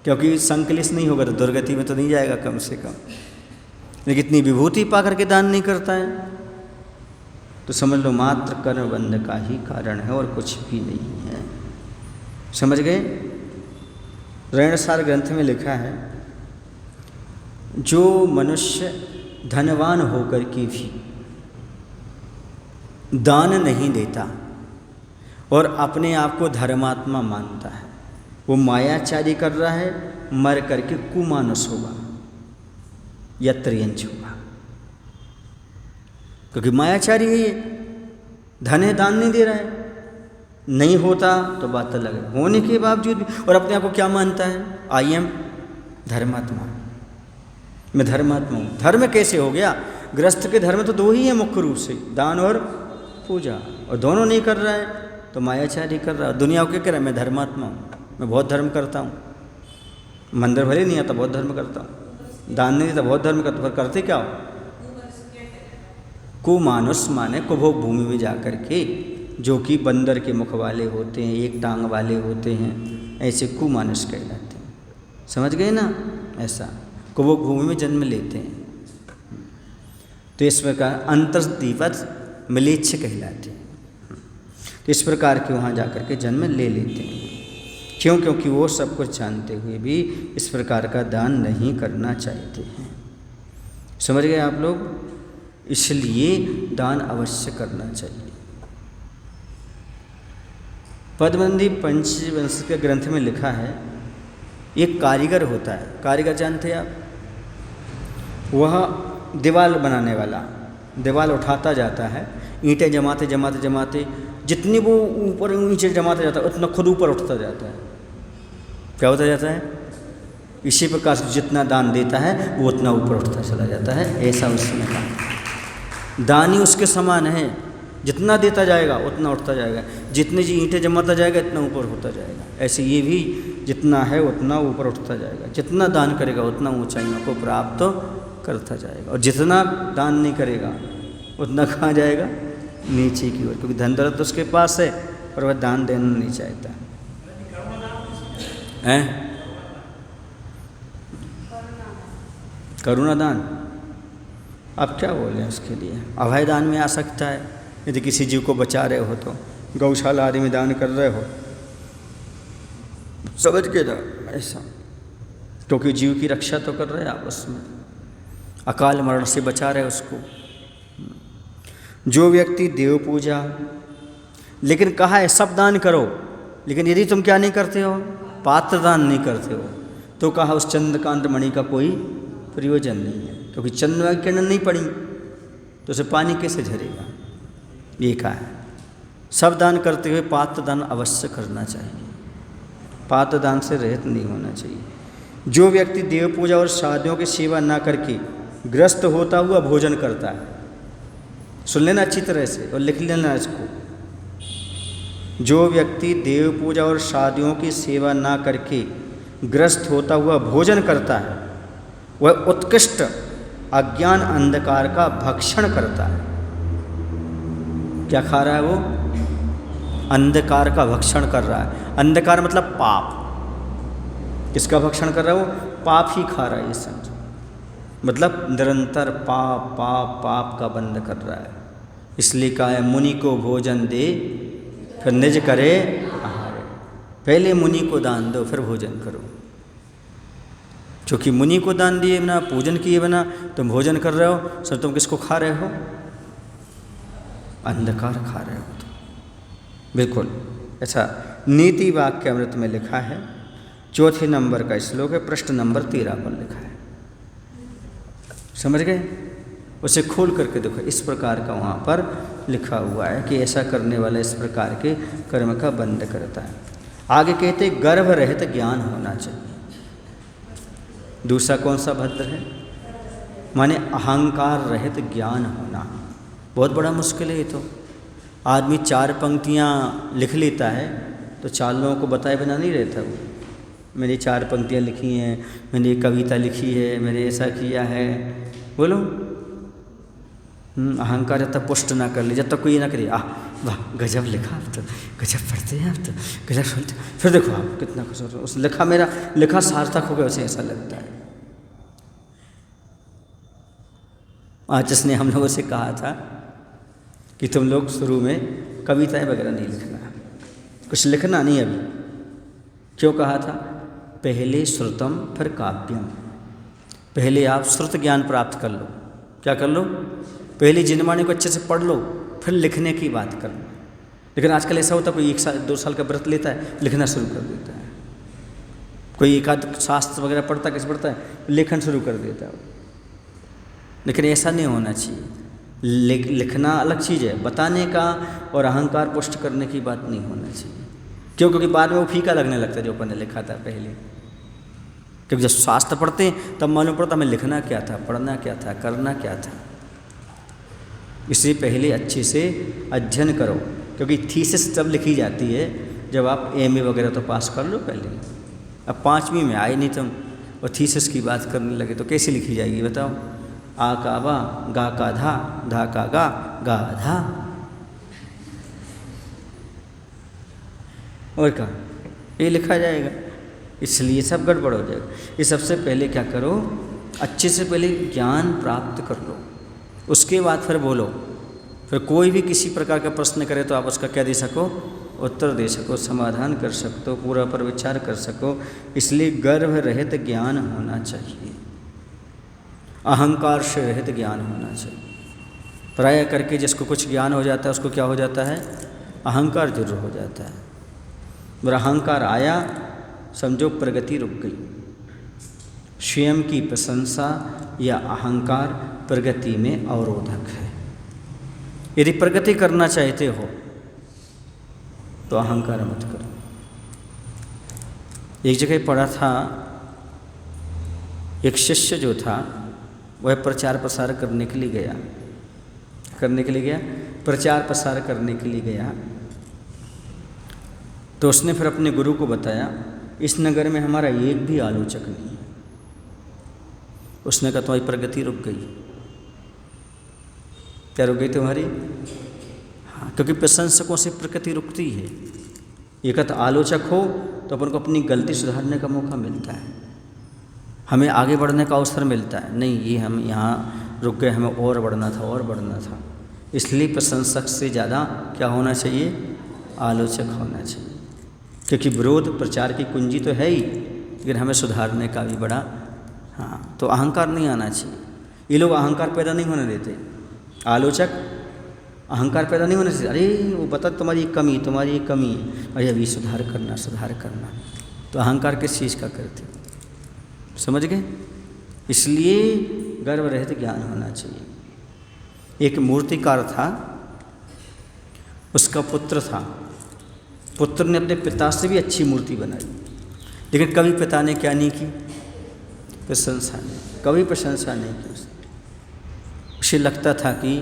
क्योंकि संक्लेश नहीं होगा तो दुर्गति में तो नहीं जाएगा कम से कम। लेकिन इतनी विभूति पा करके दान नहीं करता है, तो समझ लो मात्र कर्म बंध का ही कारण है और कुछ भी नहीं है। समझ गए? ऋणसार ग्रंथ में लिखा है, जो मनुष्य धनवान होकर के भी दान नहीं देता और अपने आप को धर्मात्मा मानता है, वो मायाचारी कर रहा है, मर करके कुमानुष होगा या त्रियंच होगा। क्योंकि मायाचारी है ये, धन है दान नहीं दे रहा है, नहीं होता तो बात अलग है, होने के बावजूद भी और अपने आप को क्या मानता है? आई एम धर्मात्मा, मैं धर्मात्मा हूँ। धर्म कैसे हो गया? गृहस्थ के धर्म तो दो ही है मुख्य रूप से, दान और पूजा, और दोनों नहीं कर रहा है तो मायाचारी कर रहा है। दुनिया को क्या कह रहा है? मैं धर्मात्मा हूँ, मैं बहुत धर्म करता हूँ। मंदिर भले नहीं आता, बहुत धर्म करता हूँ। दान नहीं देता, बहुत धर्म करता, पर करते क्या हो? कुमानुष माने कुभोग भूमि में जा कर के, जो कि बंदर के मुख वाले होते हैं, एक टांग वाले होते हैं, ऐसे कुमानुष कहलाते हैं। समझ गए ना? ऐसा कुभोग भूमि में जन्म लेते हैं, तो इस प्रकार अंतर्दीपत मिलेच्छ कहलाते हैं। तो इस प्रकार के वहाँ जाकर के जन्म ले लेते हैं। क्यों? क्योंकि वो सब कुछ जानते हुए भी इस प्रकार का दान नहीं करना चाहते हैं। समझ गए आप लोग? इसलिए दान अवश्य करना चाहिए। पद्मनंदी पंचवंश के ग्रंथ में लिखा है, एक कारीगर होता है, कारीगर जानते हैं आप? वह दीवार बनाने वाला, दीवार उठाता जाता है, ईंटें जमाते जमाते जमाते, जितनी वो ऊपर ईंटें जमाता जाता है उतना खुद ऊपर उठता जाता है। क्या होता जाता है? इसी प्रकार से जितना दान देता है वो उतना ऊपर उठता चला जाता है, ऐसा उसने कहा। दानी उसके समान है, जितना देता जाएगा उतना उठता जाएगा, जितनी जी ईंटें जमाता जाएगा इतना ऊपर होता जाएगा। ऐसे ये भी जितना है उतना ऊपर उठता जाएगा, जितना दान करेगा उतना ऊंचाइयों को प्राप्त करता जाएगा, और जितना दान नहीं करेगा उतना कहाँ जाएगा? नीचे की ओर, क्योंकि धन दौलत तो उसके पास है पर वह दान देना नहीं चाहता है। करुणा दान, अब क्या बोले उसके लिए? अभय दान में आ सकता है, यदि किसी जीव को बचा रहे हो तो, गौशाला आदि में दान कर रहे हो, समझ के दो ऐसा, क्योंकि जीव की रक्षा तो कर रहे हैं आप उसमें, अकाल मरण से बचा रहे उसको। जो व्यक्ति देव पूजा, लेकिन कहा है सब दान करो, लेकिन यदि तुम क्या नहीं करते हो? पात्र दान नहीं करते हो, तो कहा उस चंद्रकांत मणि का कोई प्रयोजन नहीं है, क्योंकि चंद्रमा की किरण नहीं पड़ी तो उसे पानी कैसे झरेगा? ये कहा है। सब दान करते हुए पात्र दान अवश्य करना चाहिए, पात्र दान से रहित नहीं होना चाहिए। जो व्यक्ति देव पूजा और शादियों की सेवा ना करके ग्रस्त होता हुआ भोजन करता है, सुन लेना अच्छी तरह से और लिख लेना इसको। जो व्यक्ति देव पूजा और शादियों की सेवा ना करके ग्रस्त होता हुआ भोजन करता है वह उत्कृष्ट अज्ञान अंधकार का भक्षण करता है। क्या खा रहा है वो? अंधकार का भक्षण कर रहा है। अंधकार मतलब पाप। किसका भक्षण कर रहा है वो? पाप ही खा रहा है, ये समझो। मतलब निरंतर पाप पाप पाप का बंद कर रहा है। इसलिए कहा है मुनि को भोजन दे फिर निज करे आहार। पहले मुनि को दान दो फिर भोजन करो। क्योंकि मुनि को दान दिए बिना, पूजन किए बिना तुम भोजन कर रहे हो, सर तुम किसको खा रहे हो? अंधकार खा रहे हो तुम। बिल्कुल ऐसा नीति वाक्य अमृत में लिखा है। चौथे नंबर का श्लोक है, पृष्ठ नंबर 13 पर लिखा है। समझ गए? उसे खोल करके देखो, इस प्रकार का वहाँ पर लिखा हुआ है कि ऐसा करने वाला इस प्रकार के कर्म का बंध करता है। आगे कहते गर्भ रहित ज्ञान होना चाहिए। दूसरा कौन सा भद्र है? माने अहंकार रहित ज्ञान होना। बहुत बड़ा मुश्किल है ये तो। आदमी 4 पंक्तियाँ लिख लेता है तो 4 लोगों को बताए बिना नहीं रहता वो। मैंने 4 पंक्तियाँ लिखी हैं, मैंने एक कविता लिखी है, मैंने ऐसा किया है। बोलो अहंकार जब तक पुष्ट ना कर ले, जब तक कोई ना करे वाह गजब लिखा, आप तो गजब पढ़ते हैं, आप तो गजब सुनते, फिर देखो आप कितना खुश हो, उस लिखा मेरा लिखा सार्थक हो गया, उसे ऐसा लगता है। आज जिसने हम लोगों से कहा था कि तुम लोग शुरू में कविताएं वगैरह नहीं लिखना, कुछ लिखना नहीं अभी। क्यों कहा था? पहले श्रुतम फिर काव्यम। पहले आप श्रुत ज्ञान प्राप्त कर लो। क्या कर लो? पहले जिनवाणी को अच्छे से पढ़ लो, फिर लिखने की बात कर लो। लेकिन आजकल ऐसा होता है, कोई 1 साल 2 साल का व्रत लेता है, लिखना शुरू कर देता है। कोई एकाध शास्त्र वगैरह पढ़ता है, कैसे पढ़ता है, लेखन शुरू कर देता है। लेकिन ऐसा नहीं होना चाहिए। लिखना अलग चीज़ है, बताने का और अहंकार पुष्ट करने की बात नहीं होना चाहिए। क्यों? क्योंकि बाद में वो फीका लगने लगता है जो अपन ने लिखा था पहले। क्योंकि जब शास्त्र पढ़ते हैं तब मालूम पड़ता हमें लिखना क्या था, पढ़ना क्या था, करना क्या था। इसलिए पहले अच्छे से अध्ययन करो, क्योंकि थीसिस तब लिखी जाती है जब आप एमए वगैरह तो पास कर लो पहले। अब 5वीं में आए नहीं तुम और थीसिस की बात करने लगे तो कैसे लिखी जाएगी बताओ? आ का बा, गा का धा का गा धा। और क्या ये लिखा जाएगा? इसलिए सब गड़बड़ हो जाएगा। ये सबसे पहले क्या करो, अच्छे से पहले ज्ञान प्राप्त कर लो, उसके बाद फिर बोलो। फिर कोई भी किसी प्रकार का प्रश्न करे तो आप उसका क्या दे सको? उत्तर दे सको, समाधान कर सकते हो, पूरा पर विचार कर सको। इसलिए गर्भ रहित ज्ञान होना चाहिए, अहंकार से रहित ज्ञान होना चाहिए। प्राय करके जिसको कुछ ज्ञान हो जाता है उसको क्या हो जाता है? अहंकार जरूर हो जाता है। और अहंकार आया समझो प्रगति रुक गई। स्वयं की प्रशंसा या अहंकार प्रगति में अवरोधक है। यदि प्रगति करना चाहते हो तो अहंकार मत करो। एक जगह पढ़ा था, एक शिष्य जो था वह प्रचार प्रसार करने के लिए गया, प्रचार प्रसार करने के लिए गया। तो उसने फिर अपने गुरु को बताया, इस नगर में हमारा एक भी आलोचक नहीं है। उसने कहा तुम्हारी प्रगति रुक गई। क्या रुक गई तुम्हारी? हाँ, क्योंकि प्रशंसकों से प्रगति रुकती है। ये कहता आलोचक हो तो अपन को अपनी गलती सुधारने का मौका मिलता है, हमें आगे बढ़ने का अवसर मिलता है। नहीं, ये हम यहाँ रुक गए, हमें और बढ़ना था। इसलिए प्रशंसक से ज़्यादा क्या होना चाहिए? आलोचक होना चाहिए। क्योंकि विरोध प्रचार की कुंजी तो है ही, लेकिन हमें सुधारने का भी बड़ा तो अहंकार नहीं आना चाहिए। ये लोग अहंकार पैदा नहीं होने देते। आलोचक अहंकार पैदा नहीं होने चाहिए। अरे वो बता तुम्हारी ये कमी है, अरे अभी सुधार करना। तो अहंकार किस चीज़ का करते हो? समझ गए? इसलिए गर्व रहित ज्ञान होना चाहिए। एक मूर्तिकार था, उसका पुत्र था। पुत्र ने अपने पिता से भी अच्छी मूर्ति बनाई, लेकिन कभी पिता ने क्या नहीं की? प्रशंसा नहीं, कभी प्रशंसा नहीं की उसने। उसे लगता था कि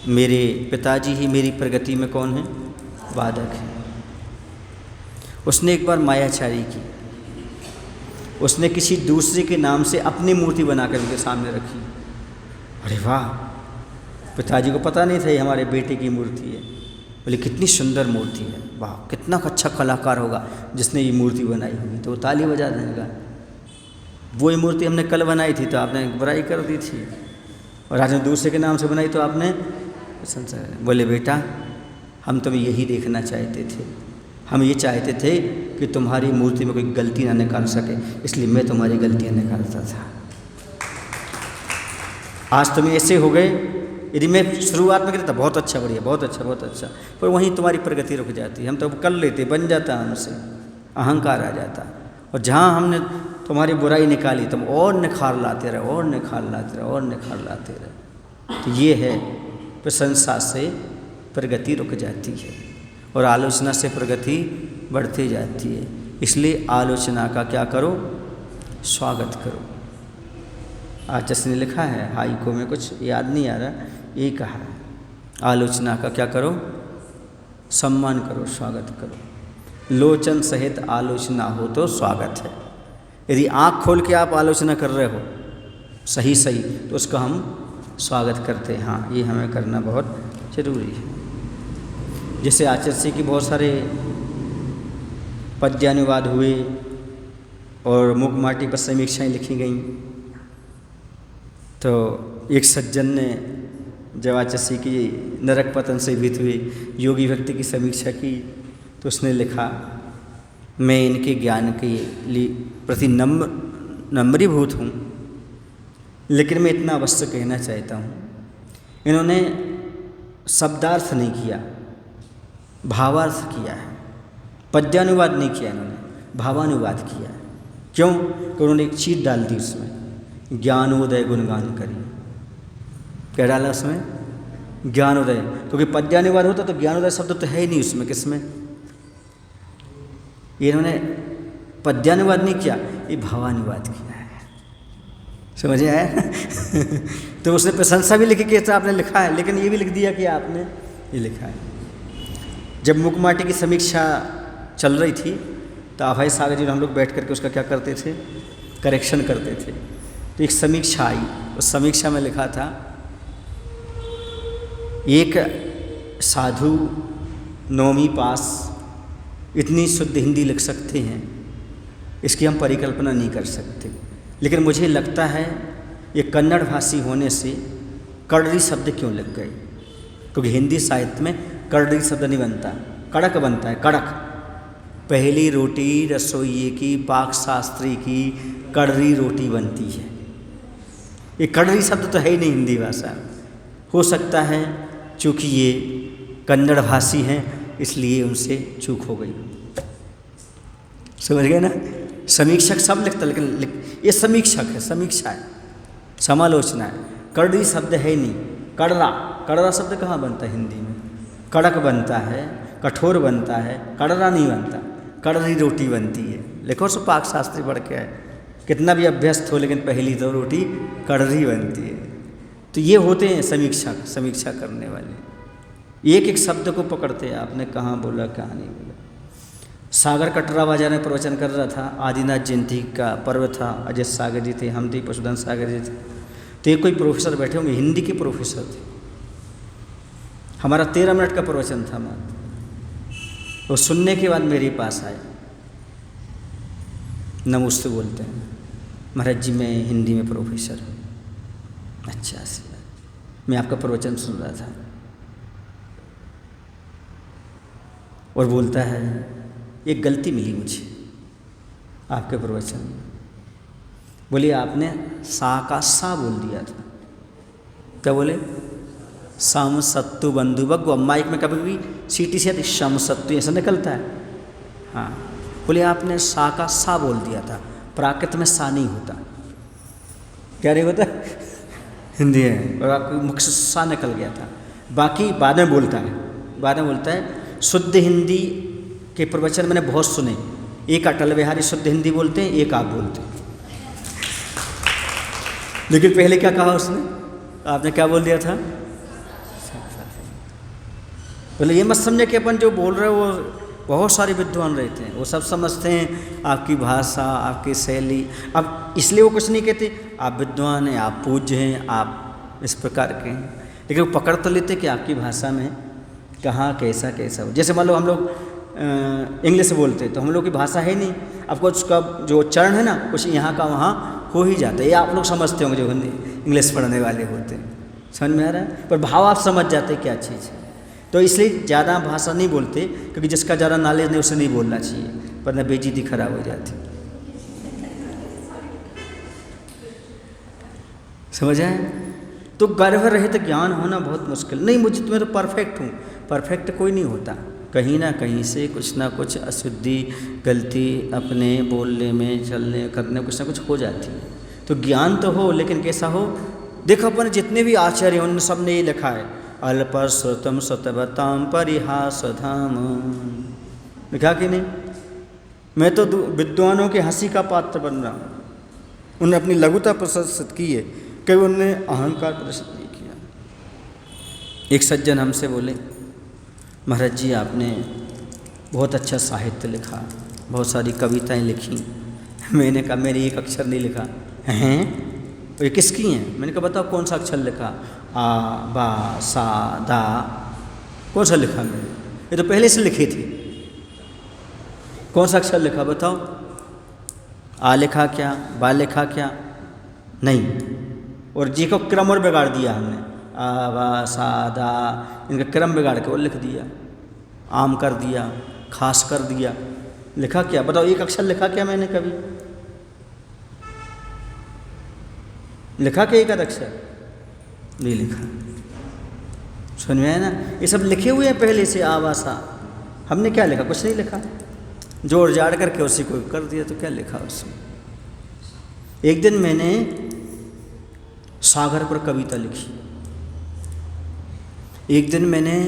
मेरे पिताजी ही मेरी प्रगति में कौन है? बाधक है। उसने एक बार मायाचारी की। उसने किसी दूसरे के नाम से अपनी मूर्ति बनाकर उनके सामने रखी। अरे वाह, पिताजी को पता नहीं था ये हमारे बेटे की मूर्ति है। बोले कितनी सुंदर मूर्ति है, वाह कितना अच्छा कलाकार होगा जिसने ये मूर्ति बनाई होगी। तो वो ताली बजा देगा, वो ये मूर्ति हमने कल बनाई थी तो आपने बुराई कर दी थी, और आज दूसरे के नाम से बनाई तो आपने प्रशंसा। बोले बेटा हम तुम्हें यही देखना चाहते थे, हम ये चाहते थे कि तुम्हारी मूर्ति में कोई गलती ना निकाल सके, इसलिए मैं तुम्हारी गलतियाँ निकालता था। आज तुम्हें ऐसे हो गए, यदि मैं शुरुआत में कहता बहुत अच्छा, बढ़िया, बहुत अच्छा, बहुत अच्छा, पर वहीं तुम्हारी प्रगति रुक जाती। हम तो कर लेते, बन जाता हमसे, अहंकार आ जाता, और जहाँ हमने तुम्हारी बुराई निकाली तुम और निखार लाते रहे, और निखार लाते रहे, और निखार लाते रहे। तो ये है प्रशंसा से प्रगति रुक जाती है और आलोचना से प्रगति बढ़ती जाती है। इसलिए आलोचना का क्या करो, स्वागत करो। आज जिसने लिखा है हाइको में, कुछ याद नहीं आ रहा, यही कहा है, आलोचना का क्या करो, सम्मान करो, स्वागत करो। लोचन सहित आलोचना हो तो स्वागत है। यदि आँख खोल के आप आलोचना कर रहे हो सही सही, तो उसका हम स्वागत करते हैं। हाँ, ये हमें करना बहुत जरूरी है। जैसे आचार्य जी के बहुत सारे पद्यानुवाद हुए और मुखमाटी पर समीक्षाएँ लिखी गईं, तो एक सज्जन ने जब आचार्य की नरक पतन से भीत हुए योगी भक्ति की समीक्षा की, तो उसने लिखा, मैं इनके ज्ञान के लिए प्रति नम्रीभूत हूँ, लेकिन मैं इतना अवश्य कहना चाहता हूँ, इन्होंने शब्दार्थ नहीं किया, भावार्थ किया है। पद्यानुवाद नहीं किया इन्होंने, भावानुवाद किया है। क्यों? कि उन्होंने एक चीज डाल दी उसमें, ज्ञानोदय गुणगान करी। क्या डाला उसमें? ज्ञानोदय। क्योंकि पद्यानुवाद होता तो ज्ञानोदय शब्द तो है ही नहीं उसमें, किसमें? इन्होंने पद्यानुवाद नहीं किया, ये भावानुवाद किया है। समझ आया? तो उसने प्रशंसा भी लिखी कि आपने लिखा है, लेकिन ये भी लिख दिया कि आपने ये लिखा है। जब मुखमाटी की समीक्षा चल रही थी तो अभय सागर जी हम लोग बैठ करके उसका क्या करते थे, करेक्शन करते थे। तो एक समीक्षा आई, उस समीक्षा में लिखा था, एक साधु 9वीं पास इतनी शुद्ध हिंदी लिख सकते हैं, इसकी हम परिकल्पना नहीं कर सकते। लेकिन मुझे लगता है ये कन्नड़ भाषी होने से कड़री शब्द क्यों लग गए, क्योंकि हिंदी साहित्य में कड़री शब्द नहीं बनता, कड़क बनता है, कड़क। पहली रोटी रसोइये की, पाक शास्त्री की कड़री रोटी बनती है। ये कड़री शब्द तो है ही नहीं हिंदी भाषा। हो सकता है चूँकि ये कन्नड़ भाषी हैं इसलिए उनसे चूक हो गई। समझ गए ना? समीक्षक सब लिखता, लेकिन ये समीक्षक है, समीक्षा है, समालोचना है। कड़री शब्द है ही नहीं। कड़रा, कड़रा शब्द कहाँ बनता है हिंदी में? कड़क बनता है, कठोर बनता है, कड़रा नहीं बनता। कड़री रोटी बनती है। लिखो सो पाक शास्त्री पढ़ के है, कितना भी अभ्यस्त हो लेकिन पहली तो रोटी कड़री बनती है। तो ये होते हैं समीक्षक, समीक्षा करने वाले। एक एक शब्द को पकड़ते हैं, आपने कहाँ बोला कहाँ नहीं बोला। सागर कटरा बाजार में प्रवचन कर रहा था, आदिनाथ जयंती का पर्व था, अजय सागर जी थे, हम थे, पशुधन सागर जी थे। तो एक कोई प्रोफेसर बैठे होंगे, हिंदी के प्रोफेसर थे। हमारा 13 मिनट का प्रवचन था मात्र। वो सुनने के बाद मेरे पास आए, नमस्ते बोलते हैं, महाराज जी मैं हिंदी में प्रोफेसर हूँ। अच्छा सी बात, मैं आपका प्रवचन सुन रहा था। और बोलता है एक गलती मिली मुझे आपके प्रवचन में। बोलिए आपने सा का सा बोल दिया था। क्या बोले? सम सत्तु बंधु बग्गो। माइक में कभी भी सीटी से शम सत्तु ऐसा निकलता है। हाँ, बोले आपने सा का सा बोल दिया था, प्राकृत में सा नहीं होता। क्या नहीं होता? हिंदी है, और आपके मुख से सा निकल गया था। बाकी बाद में बोलता है, बाद में बोलता है। शुद्ध हिंदी के प्रवचन मैंने बहुत सुने, एक अटल बिहारी शुद्ध हिंदी बोलते हैं, एक आप बोलते हैं। लेकिन पहले क्या कहा उसने? आपने क्या बोल दिया था? बोले ये मत समझे कि अपन जो बोल रहे हो वो बहुत सारे विद्वान रहते हैं, वो सब समझते हैं आपकी भाषा, आपकी शैली। अब इसलिए वो कुछ नहीं कहते आप विद्वान हैं, आप पूज्य हैं, आप इस प्रकार के हैं, लेकिन वो पकड़ तो लेते कि आपकी भाषा में कहाँ कैसा कैसा हो। जैसे मान लो हम लोग इंग्लिश बोलते तो हम लोग की भाषा है नहीं, अब कुछ का जो उच्चारण है ना कुछ यहाँ का वहाँ हो ही जाता है। ये आप लोग समझते होंगे जो हिंदी इंग्लिश पढ़ने वाले होते हैं, समझ में आ रहा है, पर भाव आप समझ जाते क्या चीज़ है। तो इसलिए ज़्यादा भाषा नहीं बोलते, क्योंकि जिसका ज़्यादा नॉलेज नहीं उसे नहीं बोलना चाहिए, वरना बेइज्जती खराब हो जाती। समझ आए? तो गर्भ रहित ज्ञान होना बहुत मुश्किल। नहीं मुझे मैं तो परफेक्ट हूँ, परफेक्ट कोई नहीं होता, कहीं ना कहीं से कुछ ना कुछ अशुद्धि गलती अपने बोलने में चलने करने कुछ ना कुछ हो जाती है। तो ज्ञान तो हो, लेकिन कैसा हो? देखो अपन जितने भी आचार्य हैं उन सब ने ये लिखा है, अल्पश्रुतम सतवताम परिहासधाम, लिखा कि नहीं? मैं तो विद्वानों के हंसी का पात्र बन रहा हूँ। उन्होंने अपनी लघुता प्रदर्शित की है, कभी उन्होंने अहंकार प्रदर्शित नहीं किया। एक सज्जन हमसे बोले, महाराज जी आपने बहुत अच्छा साहित्य लिखा, बहुत सारी कविताएं लिखी। मैंने कहा मैंने एक अक्षर नहीं लिखा। हैं? ये किसकी हैं? मैंने कहा बताओ कौन सा अक्षर लिखा? आ बा सा दा, कौन सा लिखा मैंने? ये तो पहले से लिखे थे। कौन सा अक्षर लिखा बताओ? आ लिखा क्या? बा लिखा क्या? नहीं। और जी को क्रम और बिगाड़ दिया हमने, आ बा सा दा, इनका क्रम बिगाड़ के और लिख दिया, आम कर दिया, खास कर दिया। लिखा क्या बताओ? एक अक्षर लिखा क्या मैंने कभी? लिखा क्या एक अक्षर? नहीं लिखा। सुन में है ना, ये सब लिखे हुए हैं पहले से आवासा। हमने क्या लिखा? कुछ नहीं लिखा, जोड़ जाड़ करके उसी को कर दिया, तो क्या लिखा उसमें? एक दिन मैंने सागर पर कविता लिखी, एक दिन मैंने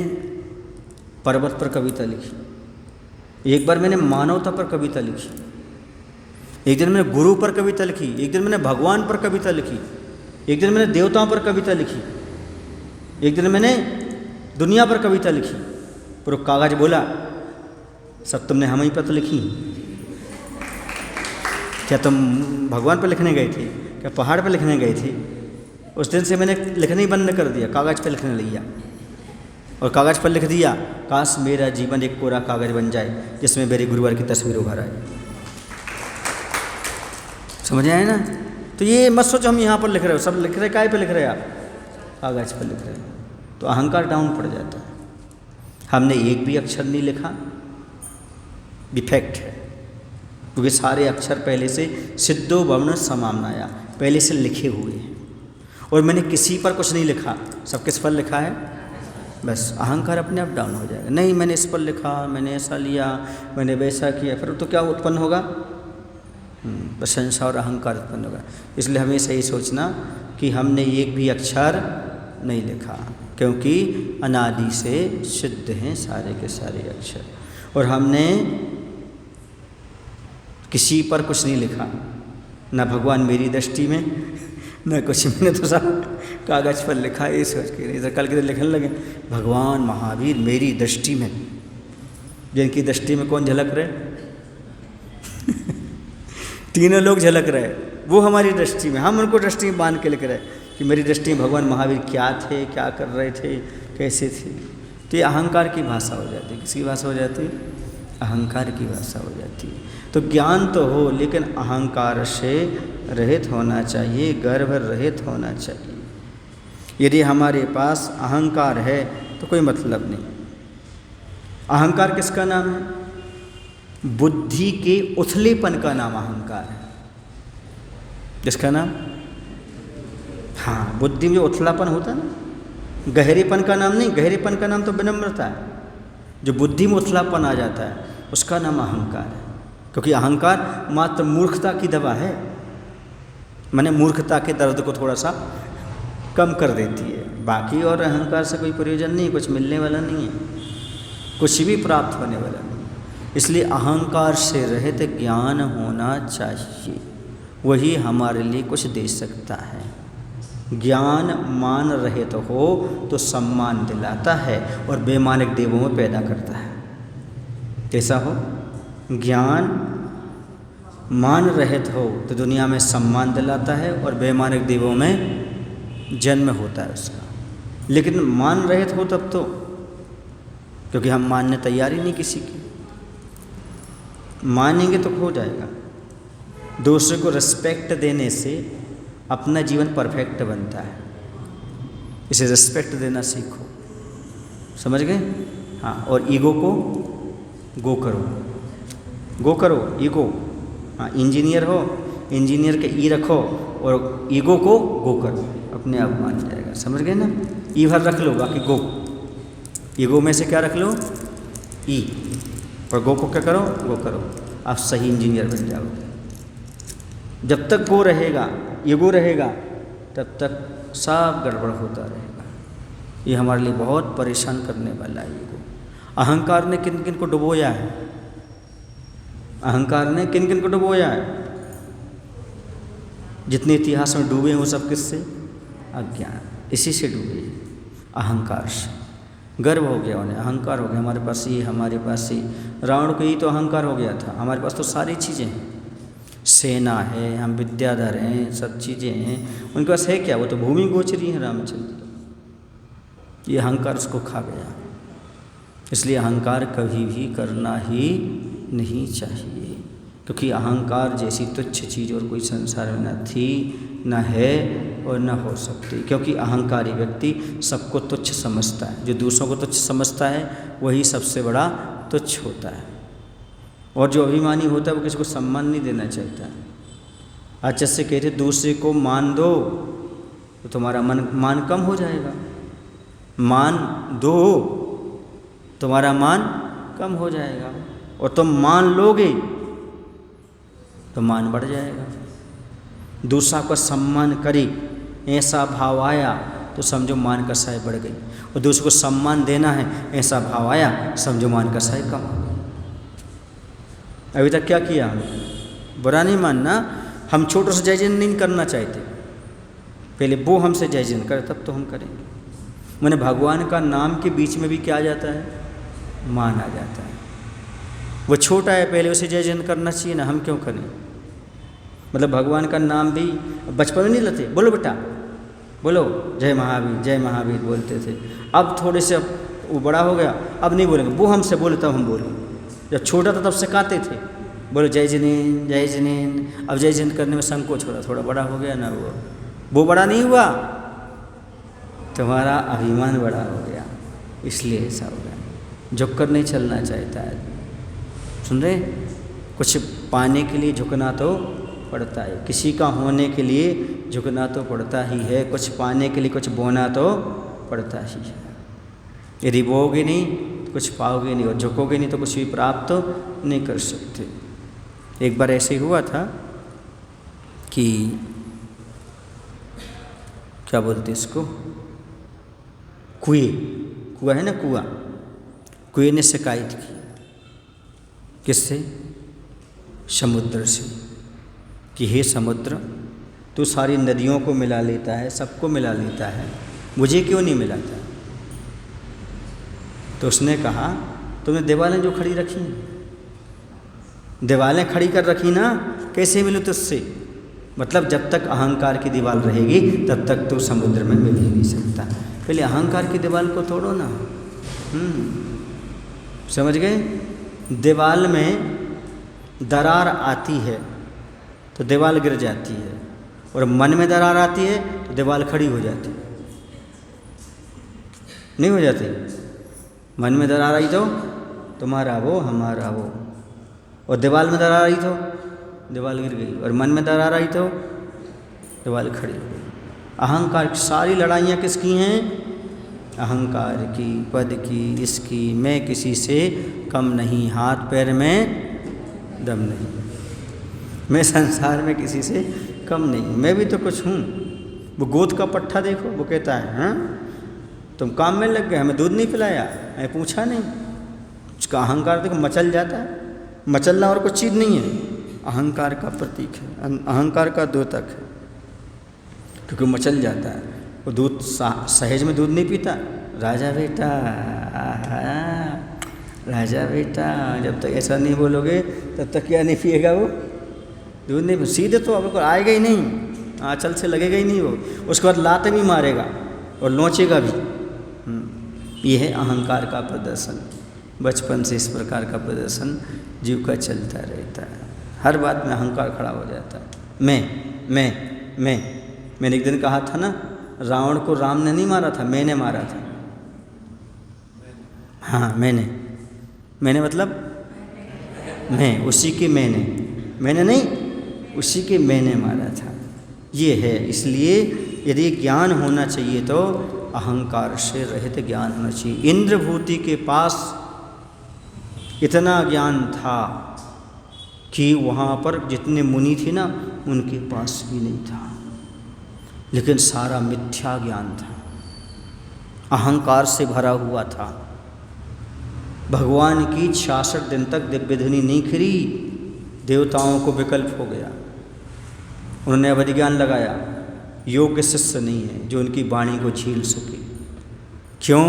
पर्वत पर कविता लिखी, एक बार मैंने मानवता पर कविता लिखी, एक दिन मैंने गुरु पर कविता लिखी, एक दिन मैंने भगवान पर कविता लिखी, एक दिन मैंने देवताओं पर कविता लिखी, एक दिन मैंने दुनिया पर कविता लिखी। पर वो कागज बोला सब तुमने हम ही पर तो लिखी। क्या तुम भगवान पर लिखने गए थे? क्या पहाड़ पर लिखने गए थे? उस दिन से मैंने लिखना ही बंद कर दिया, कागज़ पर लिखने लग गया। और कागज़ पर लिख दिया, काश मेरा जीवन एक कोरा कागज़ बन जाए जिसमें मेरे गुरुवार की तस्वीर उभर आए। समझ आए ना? तो ये मत सोचो हम यहाँ पर लिख रहे हो, सब लिख रहे, काय पे लिख रहे हैं आप? कागज़ पर लिख रहे हो, तो अहंकार डाउन पड़ जाता है। हमने एक भी अक्षर नहीं लिखा, डिफेक्ट है, क्योंकि सारे अक्षर पहले से सिद्धो वर्ण समाम्नाया, पहले से लिखे हुए हैं। और मैंने किसी पर कुछ नहीं लिखा, सब किस पर लिखा है? बस अहंकार अपने आप डाउन हो जाएगा। नहीं मैंने इस पर लिखा, मैंने ऐसा लिया, मैंने वैसा किया, फिर तो क्या उत्पन्न होगा? प्रशंसा और अहंकार उत्पन्न होगा। इसलिए हमेशा ये सोचना कि हमने एक भी अक्षर नहीं लिखा, क्योंकि अनादि से शुद्ध हैं सारे के सारे अक्षर। और हमने किसी पर कुछ नहीं लिखा, ना भगवान मेरी दृष्टि में, ना कुछ। मैंने तो सब कागज़ पर लिखा ये सोच के, नहीं तो कल के लिखने लगे भगवान महावीर मेरी दृष्टि में। जिनकी दृष्टि में कौन झलक रहे? तीनों लोग झलक रहे, वो हमारी दृष्टि में, हम उनको दृष्टि में बांध के लिख रहे कि मेरी दृष्टि में भगवान महावीर क्या थे, क्या कर रहे थे, कैसे थे। तो ये अहंकार की भाषा हो जाती है। किसकी भाषा हो जाती है? अहंकार की भाषा हो जाती है। तो ज्ञान तो हो, लेकिन अहंकार से रहित होना चाहिए, गर्व रहित होना चाहिए। यदि हमारे पास अहंकार है तो कोई मतलब नहीं। अहंकार किसका नाम है? बुद्धि के उथलेपन का नाम अहंकार है। किसका नाम? हाँ, बुद्धि में उथलापन होता है ना, गहरेपन का नाम नहीं। गहरेपन का नाम तो विनम्रता है। जो बुद्धि में उथलापन आ जाता है उसका नाम अहंकार है, क्योंकि अहंकार मात्र मूर्खता की दवा है। माने मूर्खता के दर्द को थोड़ा सा कम कर देती है, बाकी और अहंकार से कोई प्रयोजन नहीं, कुछ मिलने वाला नहीं है, कुछ भी प्राप्त होने वाला नहीं। इसलिए अहंकार से रहित ज्ञान होना चाहिए, वही हमारे लिए कुछ दे सकता है। ज्ञान मान रहित हो तो सम्मान दिलाता है और बेमानिक देवों में पैदा करता है। कैसा हो? ज्ञान मान रहित हो तो दुनिया में सम्मान दिलाता है और बेमानक देवों में जन्म होता है उसका। लेकिन मान रहित हो तब तो, क्योंकि हम मानने तैयार ही नहीं किसी की। मानेंगे तो हो जाएगा। दूसरे को रिस्पेक्ट देने से अपना जीवन परफेक्ट बनता है। इसे रिस्पेक्ट देना सीखो, समझ गए? हाँ, और ईगो को गो करो ईगो। हाँ, इंजीनियर हो, इंजीनियर के ई रखो और ईगो को गो करो, अपने आप मान जाएगा। समझ गए ना? ई भर रख लो, बाकी गो। ईगो में से क्या रख लो? ई, और गो को क्या करो? गो करो। आप सही इंजीनियर बन जाओगे। जब तक गो रहेगा, ईगो रहेगा, तब तक सब गड़बड़ होता रहेगा। ये हमारे लिए बहुत परेशान करने वाला है ईगो। अहंकार ने किन किन को डुबोया है? अहंकार ने किन किन को डुबोया है? जितने इतिहास में डूबे हैं वो सब किससे? अज्ञान, इसी से डूबे, अहंकार से। गर्व हो गया उन्हें, अहंकार हो गया, हमारे पास ये, हमारे पास ये। रावण को ही तो अहंकार हो गया था, हमारे पास तो सारी चीज़ें हैं, सेना है, हम विद्याधर हैं, सब चीज़ें हैं। उनके पास है क्या? वो तो भूमि गोचरी है रामचंद्र। ये अहंकार उसको खा गया। इसलिए अहंकार कभी भी करना ही नहीं चाहिए, क्योंकि अहंकार जैसी तुच्छ चीज़ और कोई संसार में न थी, न है और न हो सकती। क्योंकि अहंकारी व्यक्ति सबको तुच्छ समझता है। जो दूसरों को तुच्छ समझता है वही सबसे बड़ा तुच्छ होता है। और जो अभिमानी होता है वो किसी को सम्मान नहीं देना चाहता। आज जैसे कहते दूसरे को मान दो तो तुम्हारा मान कम हो जाएगा, मान दो तुम्हारा मान कम हो जाएगा, और तुम मान लोगे तो मान बढ़ जाएगा। दूसरा का सम्मान करे ऐसा भाव आया तो समझो मान का साय बढ़ गई, और दूसरे को सम्मान देना है ऐसा भाव आया, समझो मान का साय कम हो गया। अभी तक क्या किया हमने? बुरा नहीं मानना, हम छोटों से जय जन नहीं करना चाहते। पहले वो हमसे जय जन करे तब तो हम करेंगे। मैंने भगवान का नाम के बीच में भी क्या आ जाता है? मान आ जाता है। वो छोटा है, पहले उसे जय जन करना चाहिए ना, हम क्यों करें? मतलब भगवान का नाम भी बचपन में नहीं लेते, बोलो बेटा बोलो जय महावीर बोलते थे। अब थोड़े से वो बड़ा हो गया, अब नहीं बोलेंगे, वो हमसे बोले तब हम बोलेंगे। जब छोटा था तब सिखाते थे, बोलो जय जिनेन जय जिनेन। अब जय जिन करने में संकोच हो रहा, थोड़ा बड़ा हो गया ना, वो बड़ा नहीं हुआ, तुम्हारा अभिमान बड़ा हो गया, इसलिए ऐसा हो गया। झुक कर नहीं चलना चाहता है। सुन रहे? कुछ पाने के लिए झुकना तो पड़ता है, किसी का होने के लिए झुकना तो पड़ता ही है, कुछ पाने के लिए कुछ बोना तो पड़ता ही है। यदि बोओगे नहीं तो कुछ पाओगे नहीं, और झुकोगे नहीं तो कुछ भी प्राप्त तो नहीं कर सकते। एक बार ऐसे हुआ था कि क्या बोलते इसको, कुआ है ना, कुएं ने शिकायत की। किससे? समुद्र से, कि हे समुद्र, तू सारी नदियों को मिला लेता है, सबको मिला लेता है, मुझे क्यों नहीं मिलाता? तो उसने कहा तुमने दीवारें जो खड़ी रखी, दीवारें खड़ी कर रखी ना, कैसे मिलूँ तुझसे? मतलब जब तक अहंकार की दीवार रहेगी तब तक तू समुद्र में मिल ही नहीं सकता। पहले अहंकार की दीवार को तोड़ो ना। समझ गए? दीवार में दरार आती है तो दीवार गिर जाती है, और मन में दरार आती है तो दीवार खड़ी हो जाती है। नहीं हो जाती? मन में दरार आई तो तुम्हारा वो हमारा वो, और दीवार में दरार आई तो दीवार गिर गई, और मन में दरार आई तो दीवार खड़ी हो गई। अहंकार की सारी लड़ाइयाँ किसकी हैं? अहंकार की, पद की, इसकी। मैं किसी से कम नहीं, हाथ पैर में दम नहीं, मैं संसार में किसी से कम नहीं, मैं भी तो कुछ हूँ। वो गोद का पट्ठा देखो, वो कहता है हाँ तुम काम में लग गए, हमें दूध नहीं पिलाया, मैं पूछा नहीं। उसका अहंकार देखो मचल जाता है। मचलना और कुछ चीज़ नहीं है, अहंकार का प्रतीक है, अहंकार का द्योतक है, क्योंकि मचल जाता है। वो दूध सहेज में दूध नहीं पीता, राजा बेटा राजा बेटा जब तक ऐसा नहीं बोलोगे तब तक क्या नहीं पिएगा वो, दूध नहीं। सीधे तो अब आएगा ही नहीं, आंचल से लगेगा ही नहीं वो, उसके बाद लात भी मारेगा और लोचेगा भी। ये है अहंकार का प्रदर्शन। बचपन से इस प्रकार का प्रदर्शन जीव का चलता रहता है। हर बात में अहंकार खड़ा हो जाता है। मैंने एक दिन कहा था ना, रावण को राम ने नहीं मारा था, मैंने मारा था। हाँ, मैंने मतलब मैं, उसी के मैंने नहीं, उसी के मैंने मारा था। ये है, इसलिए यदि ज्ञान होना चाहिए तो अहंकार से रहित ज्ञान होना चाहिए। इंद्रभूति के पास इतना ज्ञान था कि वहाँ पर जितने मुनि थे ना, उनके पास भी नहीं था, लेकिन सारा मिथ्या ज्ञान था, अहंकार से भरा हुआ था। भगवान की 66 दिन तक दिव्य ध्वनि नहीं खिली, देवताओं को विकल्प हो गया। उन्होंने अवधि ज्ञान लगाया, योग्य शिष्य नहीं है जो उनकी वाणी को झेल सके। क्यों?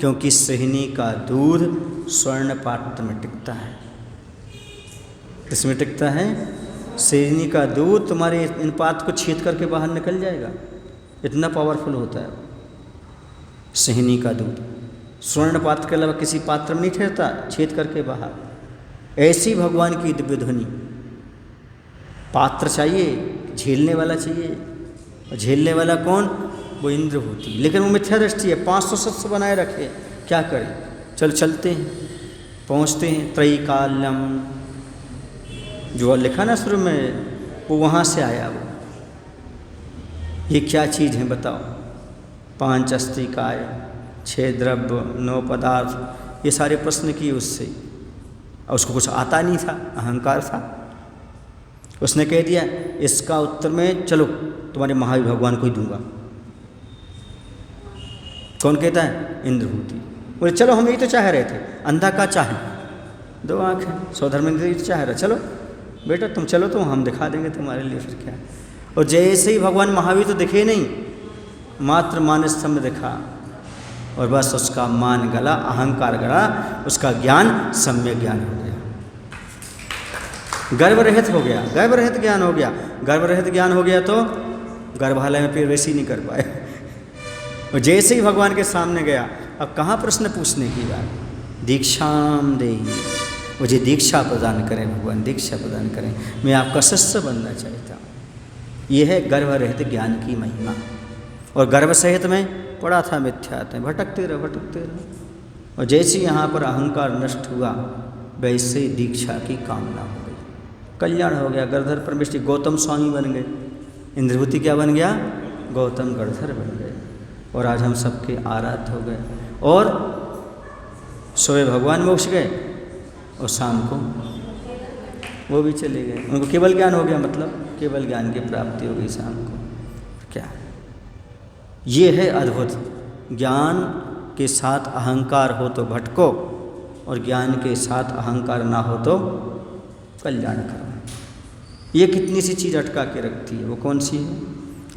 क्योंकि सहनी का दूध स्वर्ण पात्र में टिकता है। किसमें टिकता है? सहनी का दूध तुम्हारे इन पात्र को छेद करके बाहर निकल जाएगा, इतना पावरफुल होता है सहनी का दूध। स्वर्ण पात्र के अलावा किसी पात्र में नहीं ठहरता, छेद करके बाहर। ऐसी भगवान की दिव्य ध्वनि, पात्र चाहिए, झेलने वाला चाहिए। और झेलने वाला कौन? वो इंद्रभूति। लेकिन वो मिथ्या दृष्टि है, 500 सत्स बनाए रखे, क्या करें? चलते हैं, पहुँचते हैं। त्रैकाल्यम जो लिखा ना शुरू में, वो वहाँ से आया। वो ये क्या चीज़ है बताओ? 5 अस्तिकाय, 6 द्रव्य, 9 पदार्थ, ये सारे प्रश्न किए उससे, और उसको कुछ आता नहीं था, अहंकार था। उसने कह दिया इसका उत्तर में चलो तुम्हारे महावीर भगवान को ही दूंगा। कौन कहता है? इंद्रभूति। बोले चलो हम यही तो चाह रहे थे, अंधा का चाहे 2 आँखें, स्वधर्मेंद्र तो चाह रहा, चलो बेटा तुम चलो, तो हम दिखा देंगे तुम्हारे लिए, फिर क्या। और जैसे ही भगवान महावीर तो दिखे नहीं, मात्र मानस में दिखा, और बस उसका मान गला, अहंकार गला, उसका ज्ञान सम्यक ज्ञान हो गया, गर्भ रहित हो गया, गर्भ रहित ज्ञान हो गया। गर्भ रहित ज्ञान हो गया तो गर्भालय में फिर वैसे ही नहीं कर पाए। और जैसे ही भगवान के सामने गया, अब कहाँ प्रश्न पूछने की बात? दीक्षाम देहि, मुझे दीक्षा प्रदान करें भगवान, दीक्षा प्रदान करें, मैं आपका शिष्य बनना चाहता हूँ। यह है गर्भ रहित ज्ञान की महिमा। और गर्भ सहित में पड़ा था मिथ्यात्व, भटकते रहो। और जैसे यहाँ पर अहंकार नष्ट हुआ, वैसे ही दीक्षा की कामना हो गई, कल्याण हो गया। गणधर परमेश्वर गौतम स्वामी बन गए। इंद्रभूति क्या बन गया? गौतम गणधर बन गए। और आज हम सबके आराध्य हो गए। और सुबह भगवान मोक्ष गए और शाम को वो भी चले गए, उनको केवल ज्ञान हो गया, मतलब केवल ज्ञान की प्राप्ति हो गई शाम को। क्या ये है अद्भुत। ज्ञान के साथ अहंकार हो तो भटको, और ज्ञान के साथ अहंकार ना हो तो कल्याण करो। ये कितनी सी चीज़ अटका के रखती है, वो कौन सी है?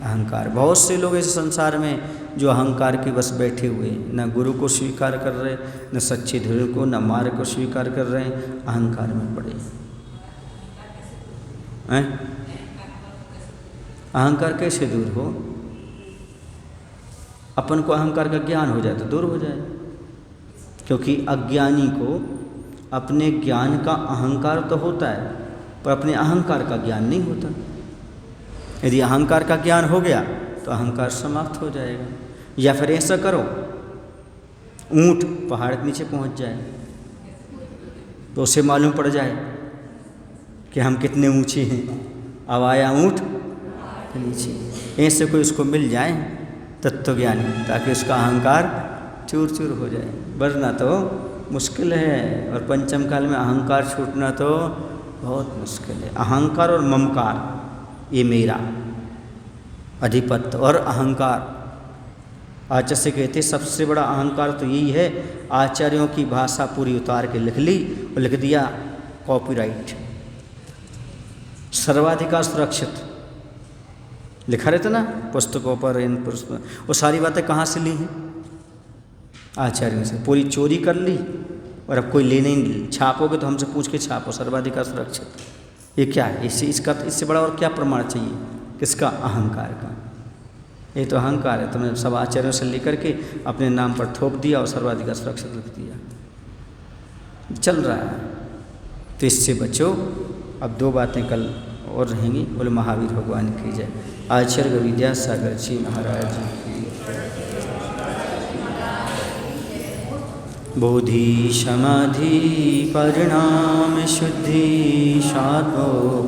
अहंकार। बहुत से लोग इस संसार में जो अहंकार के बस बैठे हुए, न गुरु को स्वीकार कर रहे, न सच्चे धर्म को, न मार्ग को स्वीकार कर रहे हैं, अहंकार में पड़े हैं। अहंकार कैसे दूर हो? अपन को अहंकार का ज्ञान हो जाए तो दूर हो जाए। क्योंकि अज्ञानी को अपने ज्ञान का अहंकार तो होता है, पर अपने अहंकार का ज्ञान नहीं होता। यदि अहंकार का ज्ञान हो गया तो अहंकार समाप्त हो जाएगा। या फिर ऐसा करो, ऊंट पहाड़ के नीचे पहुंच जाए तो उसे मालूम पड़ जाए कि हम कितने ऊंचे हैं, अब आया ऊंट के नीचे। ऐसे कोई उसको मिल जाए तत्वज्ञानी, ताकि उसका अहंकार चूर चूर हो जाए, वरना तो मुश्किल है। और पंचम काल में अहंकार छूटना तो बहुत मुश्किल है। अहंकार और ममकार, ये मेरा अधिपत्य और अहंकार। आचार्य से कहते सबसे बड़ा अहंकार तो यही है, आचार्यों की भाषा पूरी उतार के लिख ली और लिख दिया कॉपीराइट, सर्वाधिकार सुरक्षित लिखा रहता ना पुस्तकों पर। इन पुस्तकों वो सारी बातें कहाँ से ली हैं? आचार्यों से। पूरी चोरी कर ली और अब कोई ले नहीं छापोगे तो हमसे पूछ के छापो, सर्वाधिकार सुरक्षित। ये क्या है? इससे बड़ा और क्या प्रमाण चाहिए? किसका? अहंकार का। ये तो अहंकार है, तुमने सब आचार्यों से लेकर के अपने नाम पर थोप दिया और सर्वाधिकार सुरक्षित रख दिया, चल रहा है। तो इससे बचो। अब 2 बातें कल और रहेंगी। बोले महावीर भगवान की जय। आचार्य विद्यासागर जी महाराज की। बोधि समाधि परिणाम शुद्धि साधो